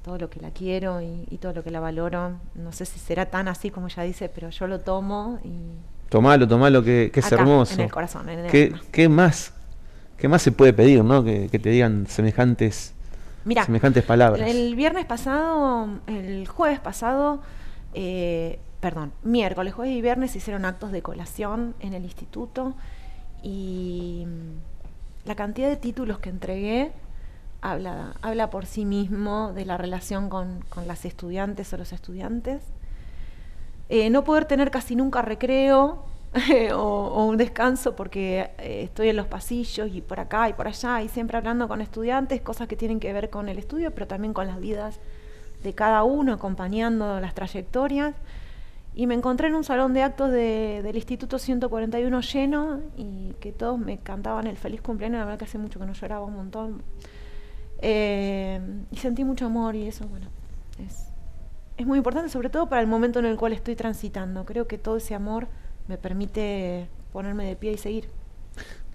todo lo que la quiero y todo lo que la valoro, no sé si será tan así como ella dice, pero yo lo tomo y... Tomalo, que es acá, hermoso. en el corazón, en el alma. ¿Qué más se puede pedir, ¿no? Que te digan semejantes palabras. El jueves pasado, miércoles, jueves y viernes se hicieron actos de colación en el instituto, y la cantidad de títulos que entregué habla por sí mismo de la relación con las estudiantes o los estudiantes. No poder tener casi nunca recreo o un descanso, porque estoy en los pasillos y por acá y por allá, y siempre hablando con estudiantes, cosas que tienen que ver con el estudio, pero también con las vidas de cada uno, acompañando las trayectorias. Y me encontré en un salón de actos del Instituto 141 lleno, y que todos me cantaban el feliz cumpleaños. La verdad que hace mucho que no lloraba, un montón. Y sentí mucho amor, y eso, bueno, es muy importante, sobre todo para el momento en el cual estoy transitando. Creo que todo ese amor me permite ponerme de pie y seguir.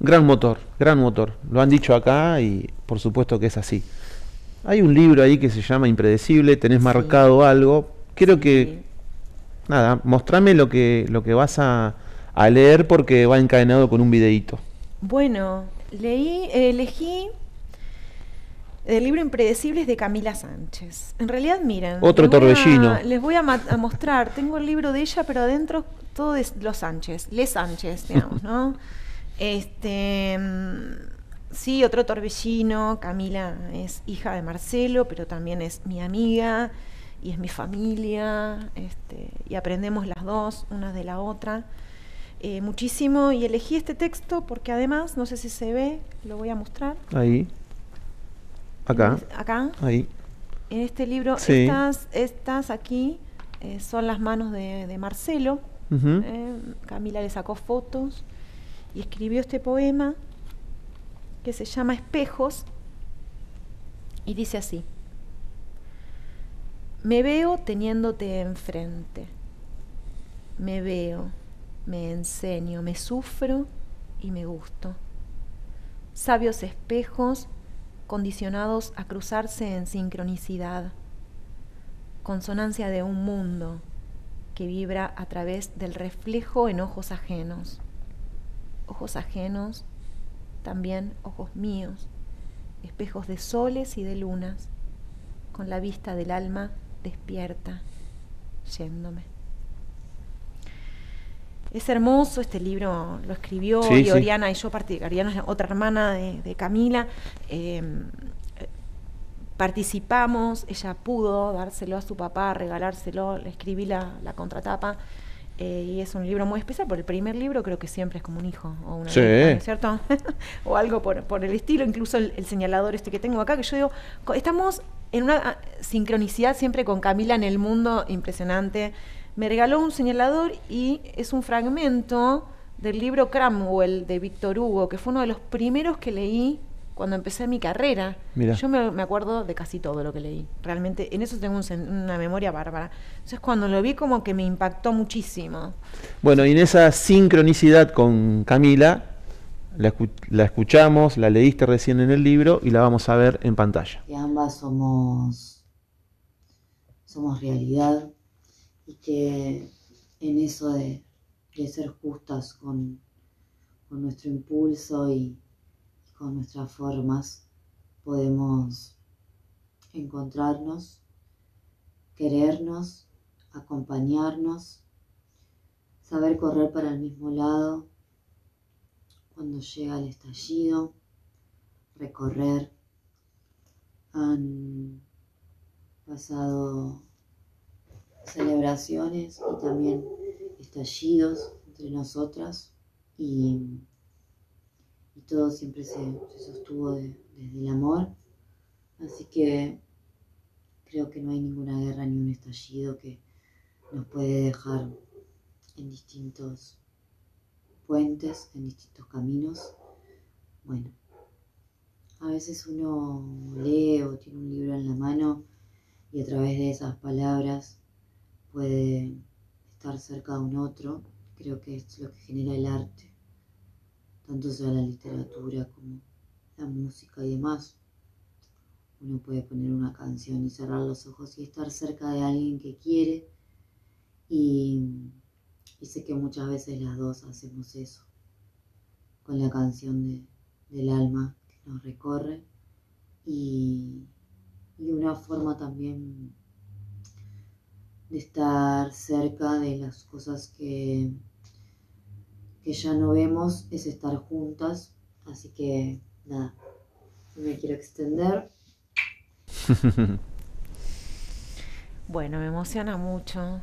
Gran motor. Lo han dicho acá y por supuesto que es así. Hay un libro ahí que se llama Impredecible, tenés marcado algo. Quiero que, mostrame lo que vas a leer, porque va encadenado con un videíto. Bueno, elegí el libro Impredecibles de Camila Sánchez. En realidad, miren, otro Torbellino. Les voy a mostrar. Tengo el libro de ella, pero adentro todo de los Sánchez, Les Sánchez, digamos, ¿no? Sí, otro Torbellino. Camila es hija de Marcelo, pero también es mi amiga y es mi familia, y aprendemos las dos, una de la otra, muchísimo. Y elegí este texto porque además, no sé si se ve, lo voy a mostrar. Ahí. Acá. Ahí. En este libro, sí. Estas aquí son las manos de Marcelo. Uh-huh. Camila le sacó fotos y escribió este poema que se llama Espejos, y dice así: me veo teniéndote enfrente, me veo, me enseño, me sufro y me gusto. Sabios espejos condicionados a cruzarse en sincronicidad, consonancia de un mundo que vibra a través del reflejo en ojos ajenos, también ojos míos, espejos de soles y de lunas, con la vista del alma despierta, yéndome. Es hermoso este libro, lo escribió Oriana, y yo Oriana es otra hermana de Camila. participamos, ella pudo dárselo a su papá, regalárselo, le escribí la contratapa. Y es un libro muy especial, porque el primer libro creo que siempre es como un hijo o una Sí. hija, ¿no es cierto? O algo por el estilo, incluso el señalador este que tengo acá, que yo digo, estamos en una sincronicidad siempre con Camila en el mundo impresionante. Me regaló un señalador y es un fragmento del libro Cromwell de Víctor Hugo, que fue uno de los primeros que leí cuando empecé mi carrera. Mirá. Yo me acuerdo de casi todo lo que leí. Realmente, en eso tengo una memoria bárbara. Entonces, cuando lo vi, como que me impactó muchísimo. Bueno, y en esa sincronicidad con Camila, la escuchamos, la leíste recién en el libro y la vamos a ver en pantalla. Que ambas somos realidad y que en eso de ser justas con nuestro impulso y con nuestras formas podemos encontrarnos, querernos, acompañarnos, saber correr para el mismo lado cuando llega el estallido, recorrer. Han pasado celebraciones y también estallidos entre nosotras y todo siempre se sostuvo desde el amor, así que creo que no hay ninguna guerra ni un estallido que nos puede dejar en distintos puentes, en distintos caminos. Bueno, a veces uno lee o tiene un libro en la mano y a través de esas palabras puede estar cerca de un otro. Creo que es lo que genera el arte, tanto sea la literatura como la música y demás. Uno puede poner una canción y cerrar los ojos y estar cerca de alguien que quiere, y sé que muchas veces las dos hacemos eso con la canción del alma que nos recorre, y una forma también de estar cerca de las cosas que ya no vemos es estar juntas. Así que nada, no me quiero extender. Bueno, me emociona mucho.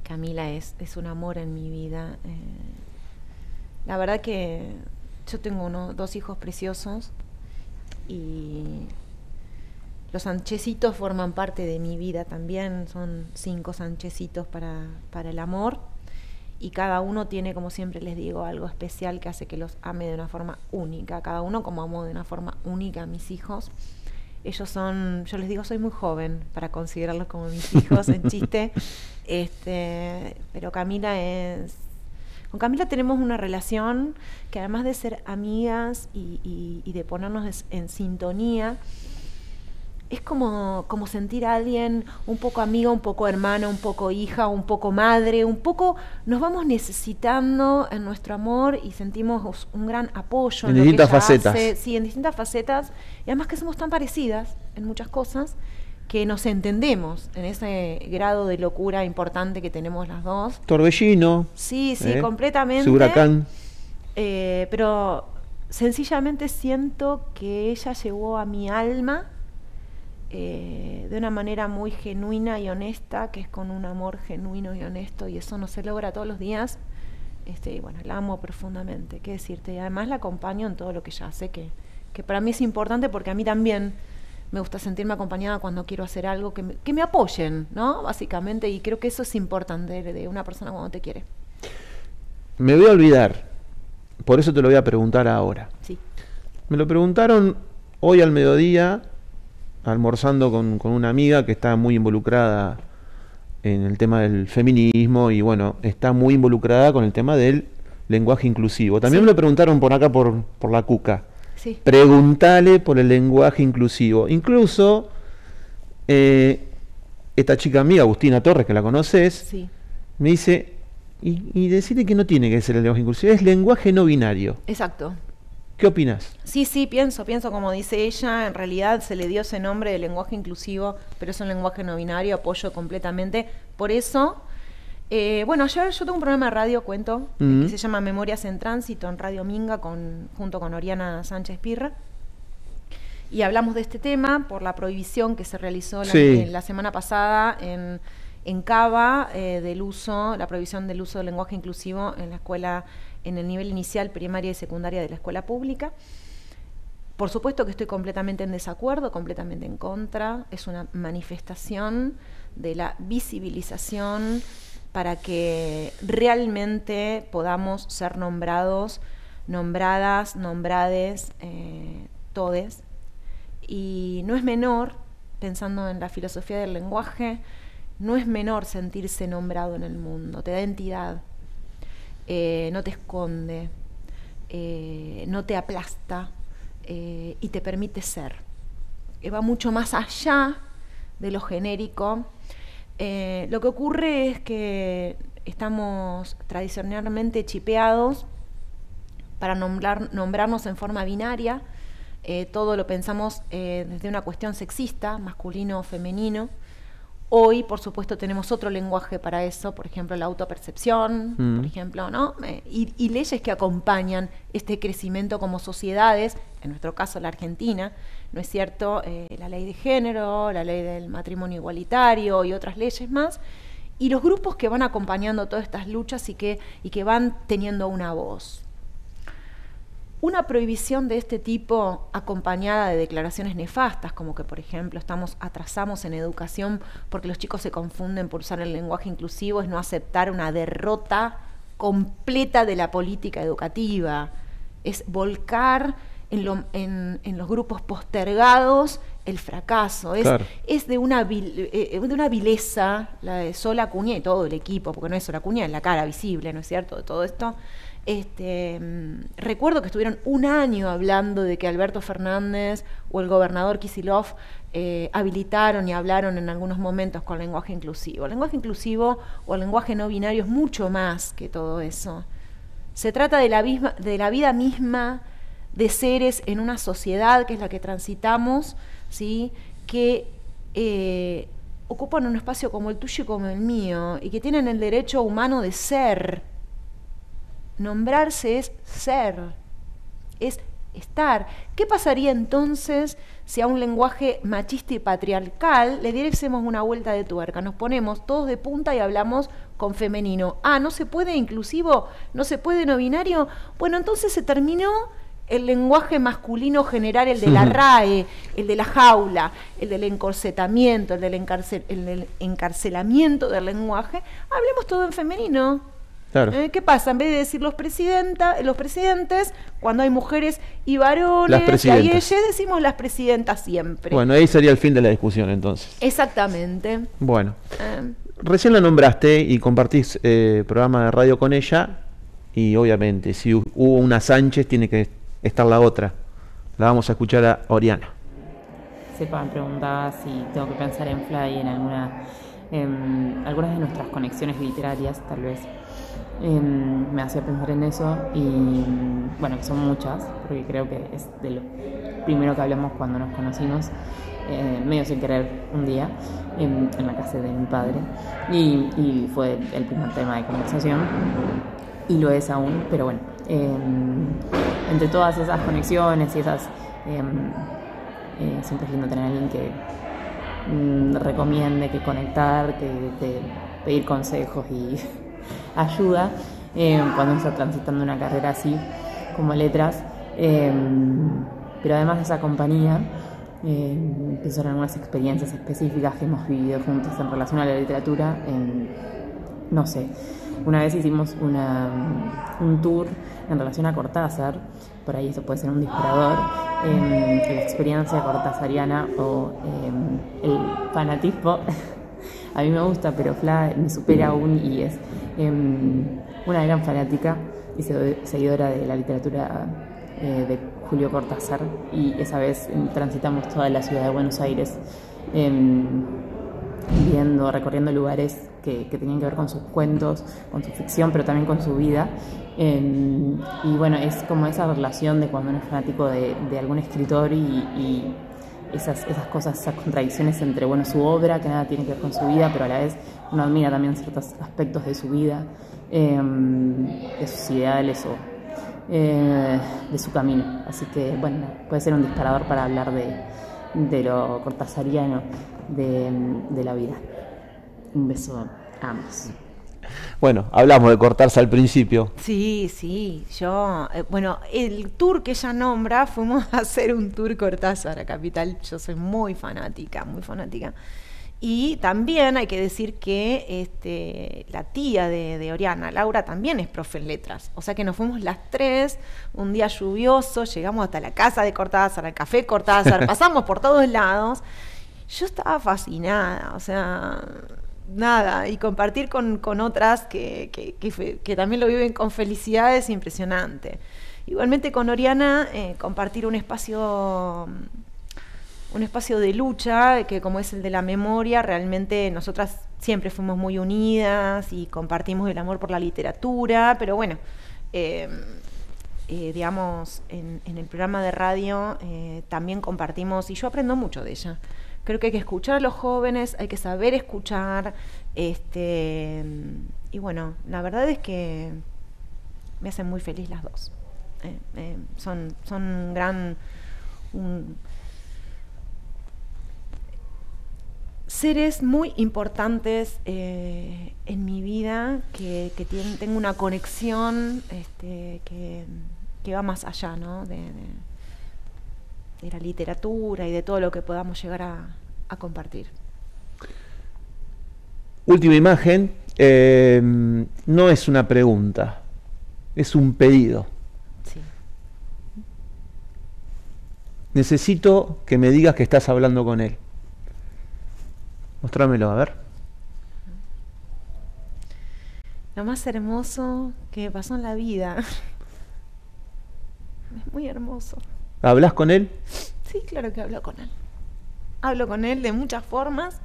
Camila es un amor en mi vida. La verdad que yo tengo dos hijos preciosos y los Sanchecitos forman parte de mi vida también. Son 5 Sanchecitos para el amor. Y cada uno tiene, como siempre les digo, algo especial que hace que los ame de una forma única. Cada uno como amo de una forma única a mis hijos. Ellos son, yo les digo, soy muy joven para considerarlos como mis hijos, en chiste. Pero Camila con Camila tenemos una relación que, además de ser amigas y de ponernos en sintonía, es como sentir a alguien un poco amiga, un poco hermana, un poco hija, un poco madre, un poco nos vamos necesitando en nuestro amor y sentimos un gran apoyo en distintas lo que ella facetas. hace. Sí, en distintas facetas, y además que somos tan parecidas en muchas cosas que nos entendemos en ese grado de locura importante que tenemos las dos. Torbellino. Sí, completamente. Su huracán. Pero sencillamente siento que ella llegó a mi alma de una manera muy genuina y honesta, que es con un amor genuino y honesto, y eso no se logra todos los días. Y bueno, la amo profundamente, qué decirte, y además la acompaño en todo lo que ella hace, que para mí es importante, porque a mí también me gusta sentirme acompañada cuando quiero hacer algo, que me apoyen, ¿no? Básicamente, y creo que eso es importante de una persona cuando te quiere. Me voy a olvidar, por eso te lo voy a preguntar ahora. Sí. Me lo preguntaron hoy al mediodía, almorzando con una amiga que está muy involucrada en el tema del feminismo y bueno, está muy involucrada con el tema del lenguaje inclusivo. También Sí. me lo preguntaron por acá por la Cuca. Sí. Preguntale por el lenguaje inclusivo. Incluso esta chica amiga, Agustina Torres, que la conoces, Sí. me dice, y decirle que no tiene que ser el lenguaje inclusivo, es lenguaje no binario. Exacto. ¿Qué opinas? Sí, pienso como dice ella, en realidad se le dio ese nombre de lenguaje inclusivo, pero es un lenguaje no binario, apoyo completamente. Por eso, bueno, ayer yo tengo un programa de radio, cuento, que se llama Memorias en Tránsito, en Radio Minga, junto con Oriana Sánchez Pirra. Y hablamos de este tema por la prohibición que se realizó la semana pasada en Cava del uso, la prohibición del uso del lenguaje inclusivo en la escuela, en el nivel inicial, primaria y secundaria de la escuela pública. Por supuesto que estoy completamente en desacuerdo, completamente en contra. Es una manifestación de la visibilización para que realmente podamos ser nombrados, nombradas, nombrades, todes. Y no es menor, pensando en la filosofía del lenguaje, no es menor sentirse nombrado en el mundo. Te da entidad, no te esconde, no te aplasta, y te permite ser. Va mucho más allá de lo genérico. Lo que ocurre es que estamos tradicionalmente chipeados para nombrarnos en forma binaria. Todo lo pensamos desde una cuestión sexista, masculino o femenino. Hoy, por supuesto, tenemos otro lenguaje para eso, por ejemplo, la autopercepción, por ejemplo, ¿no? Y leyes que acompañan este crecimiento como sociedades, en nuestro caso la Argentina, ¿no es cierto? La ley de género, la ley del matrimonio igualitario y otras leyes más, y los grupos que van acompañando todas estas luchas y que van teniendo una voz. Una prohibición de este tipo, acompañada de declaraciones nefastas, como que, por ejemplo, atrasamos en educación porque los chicos se confunden por usar el lenguaje inclusivo, es no aceptar una derrota completa de la política educativa, es volcar en los grupos postergados el fracaso, es de una vileza, la de Sol Acuña y todo el equipo, porque no es Sol Acuña, es la cara visible, ¿no es cierto?, de todo esto. Recuerdo que estuvieron un año hablando de que Alberto Fernández o el gobernador Kicillof habilitaron y hablaron en algunos momentos con lenguaje inclusivo. El lenguaje inclusivo o el lenguaje no binario es mucho más que todo eso. Se trata de la vida misma de seres en una sociedad que es la que transitamos, ¿sí?, que ocupan un espacio como el tuyo y como el mío y que tienen el derecho humano de ser. Nombrarse es ser, es estar. ¿Qué pasaría entonces si a un lenguaje machista y patriarcal le diésemos una vuelta de tuerca? Nos ponemos todos de punta y hablamos con femenino. ¿No se puede inclusivo? ¿No se puede no binario? Bueno, entonces se terminó el lenguaje masculino general, el de la RAE, el de la jaula, el del encorsetamiento, el del encarcelamiento del lenguaje. Hablemos todo en femenino. Claro. ¿Qué pasa? En vez de decir los presidentes, cuando hay mujeres y varones, y ahí ellas decimos las presidentas siempre. Bueno, ahí sería el fin de la discusión entonces. Exactamente. Bueno, recién la nombraste y compartís programa de radio con ella, y obviamente si hubo una Sánchez tiene que estar la otra. La vamos a escuchar a Oriana. Sepa me preguntaba si tengo que pensar en Fly, en algunas de nuestras conexiones literarias, tal vez. Me hacía pensar en eso y bueno, que son muchas, porque creo que es de lo primero que hablamos cuando nos conocimos, medio sin querer un día, en la casa de mi padre, y fue el primer tema de conversación, y lo es aún, pero bueno, entre todas esas conexiones y esas, siempre es lindo tener a alguien que recomiende, que conectar, que pedir consejos y ayuda cuando uno está transitando una carrera así como letras, pero además de esa compañía, pienso en algunas experiencias específicas que hemos vivido juntos en relación a la literatura. No sé, una vez hicimos un tour en relación a Cortázar, por ahí eso puede ser un disparador, la experiencia cortázariana o el fanatismo. A mí me gusta, pero Fla me supera aún y es una gran fanática y seguidora de la literatura de Julio Cortázar, y esa vez transitamos toda la ciudad de Buenos Aires recorriendo lugares que tenían que ver con sus cuentos, con su ficción, pero también con su vida. Y bueno, es como esa relación de cuando uno es fanático de algún escritor y esas cosas, esas contradicciones entre, bueno, su obra, que nada tiene que ver con su vida, pero a la vez uno admira también ciertos aspectos de su vida, de sus ideales de su camino. Así que, bueno, puede ser un disparador para hablar de lo cortasariano de la vida. Un beso a ambos. Bueno, hablamos de Cortázar al principio. Sí, yo, bueno, el tour que ella nombra, fuimos a hacer un tour Cortázar a Capital, yo soy muy fanática. Y también hay que decir que la tía de Oriana, Laura, también es profe en letras. O sea que nos fuimos las tres, un día lluvioso, llegamos hasta la casa de Cortázar, al café Cortázar, pasamos por todos lados. Yo estaba fascinada, o sea, nada, y compartir con otras que también lo viven con felicidad es impresionante. Igualmente con Oriana, compartir un espacio de lucha, que como es el de la memoria, realmente nosotras siempre fuimos muy unidas y compartimos el amor por la literatura, pero bueno, digamos, en el programa de radio también compartimos, y yo aprendo mucho de ella. Creo que hay que escuchar a los jóvenes, hay que saber escuchar, y bueno, la verdad es que me hacen muy feliz las dos. Son seres muy importantes en mi vida, que tengo una conexión que va más allá, ¿no? de la literatura y de todo lo que podamos llegar a compartir. Última imagen, no es una pregunta, es un pedido. Sí. Necesito que me digas que estás hablando con él. Mostrámelo, a ver. Lo más hermoso que me pasó en la vida. Es muy hermoso. ¿Hablas con él? Sí, claro que hablo con él. Hablo con él de muchas formas.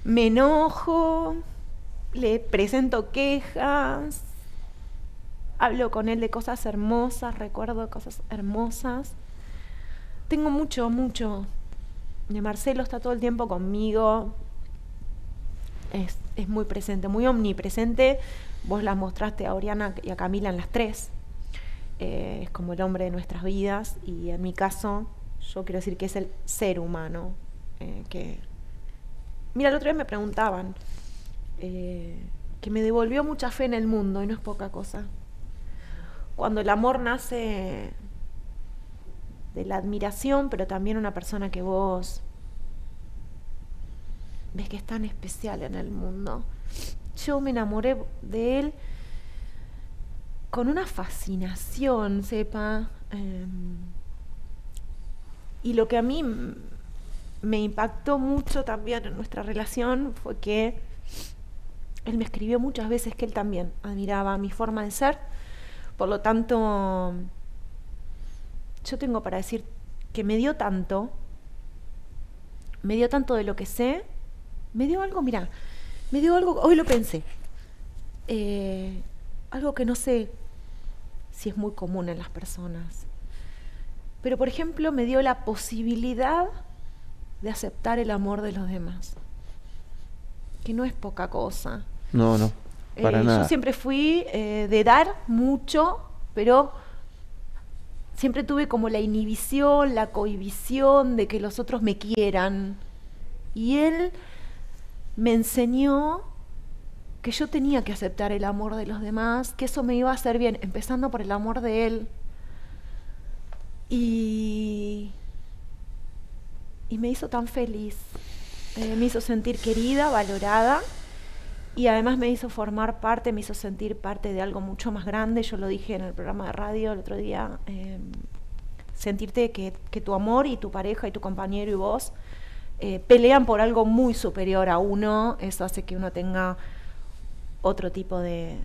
Me enojo, le presento quejas, hablo con él de cosas hermosas, recuerdo cosas hermosas. Tengo mucho. De Marcelo está todo el tiempo conmigo. Es muy presente, muy omnipresente. Vos las mostraste a Oriana y a Camila en las tres. Es como el hombre de nuestras vidas, y en mi caso yo quiero decir que es el ser humano mira, el otro día me preguntaban que me devolvió mucha fe en el mundo, y no es poca cosa. Cuando el amor nace de la admiración, pero también una persona que vos ves que es tan especial en el mundo. Yo me enamoré de él con una fascinación, sepa. Y lo que a mí me impactó mucho también en nuestra relación fue que él me escribió muchas veces que él también admiraba mi forma de ser. Por lo tanto, yo tengo para decir que me dio tanto de lo que sé, me dio algo, hoy lo pensé, algo que no sé si es muy común en las personas, pero por ejemplo me dio la posibilidad de aceptar el amor de los demás, que no es poca cosa. No, para nada. Yo siempre fui de dar mucho, pero siempre tuve como la inhibición, la cohibición de que los otros me quieran. Y él me enseñó que yo tenía que aceptar el amor de los demás, que eso me iba a hacer bien, empezando por el amor de él. Y me hizo tan feliz, me hizo sentir querida, valorada, y además me hizo formar parte, me hizo sentir parte de algo mucho más grande. Yo lo dije en el programa de radio el otro día, sentirte que tu amor y tu pareja y tu compañero y vos pelean por algo muy superior a uno, eso hace que uno tenga otro tipo de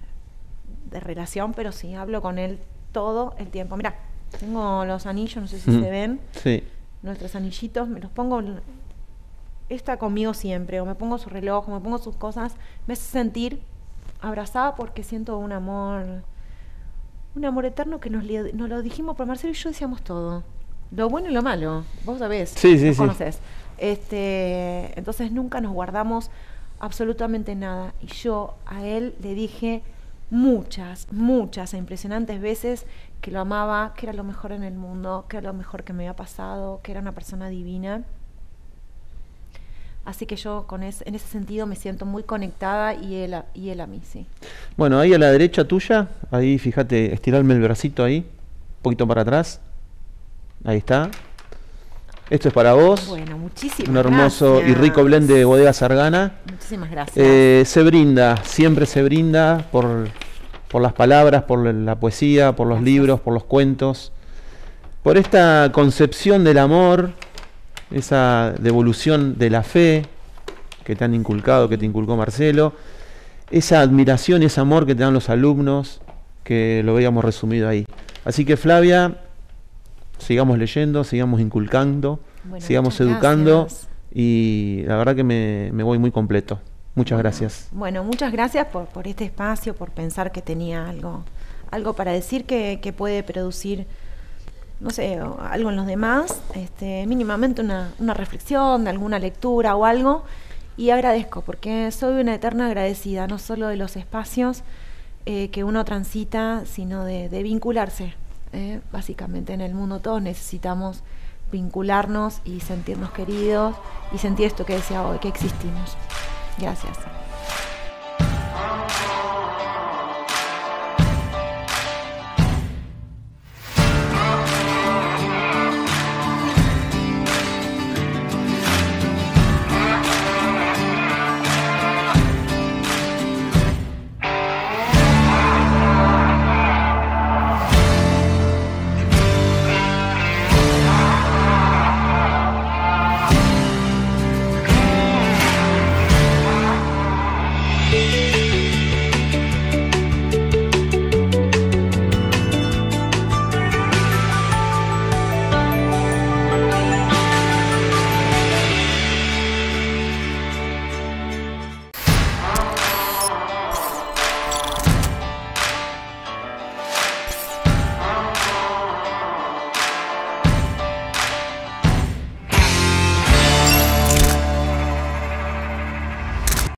relación, pero sí, hablo con él todo el tiempo. Mirá, tengo los anillos, no sé si se ven, sí. Nuestros anillitos, me los pongo, está conmigo siempre, o me pongo su reloj, o me pongo sus cosas, me hace sentir abrazada porque siento un amor eterno que nos lo dijimos, pero Marcelo y yo decíamos todo, lo bueno y lo malo, vos sabés, sí, nos sí. conocés. Entonces nunca nos guardamos absolutamente nada, y yo a él le dije muchas e impresionantes veces que lo amaba, que era lo mejor en el mundo, que era lo mejor que me había pasado, que era una persona divina. Así que yo en ese sentido me siento muy conectada y él a mí, sí. Bueno, ahí a la derecha tuya, ahí fíjate, estirarme el bracito ahí, un poquito para atrás. Ahí está. Esto es para vos. Bueno, muchísimas un hermoso gracias. y rico blend de Bodega Sargana. Muchísimas gracias. Se brinda, siempre se brinda por las palabras, por la poesía, por los libros, por los cuentos, por esta concepción del amor, esa devolución de la fe que te han inculcado, que te inculcó Marcelo, esa admiración y ese amor que te dan los alumnos, que lo veíamos resumido ahí. Así que Flavia, sigamos leyendo, sigamos inculcando, Bueno, sigamos muchas educando, gracias. y la verdad que me voy muy completo. Muchas gracias. Bueno, muchas gracias por este espacio, por pensar que tenía algo para decir que puede producir, no sé, algo en los demás, mínimamente una reflexión, de alguna lectura o algo, y agradezco, porque soy una eterna agradecida, no solo de los espacios que uno transita, sino de vincularse. Básicamente en el mundo todos necesitamos vincularnos y sentirnos queridos y sentir esto que decía hoy, que existimos. Gracias.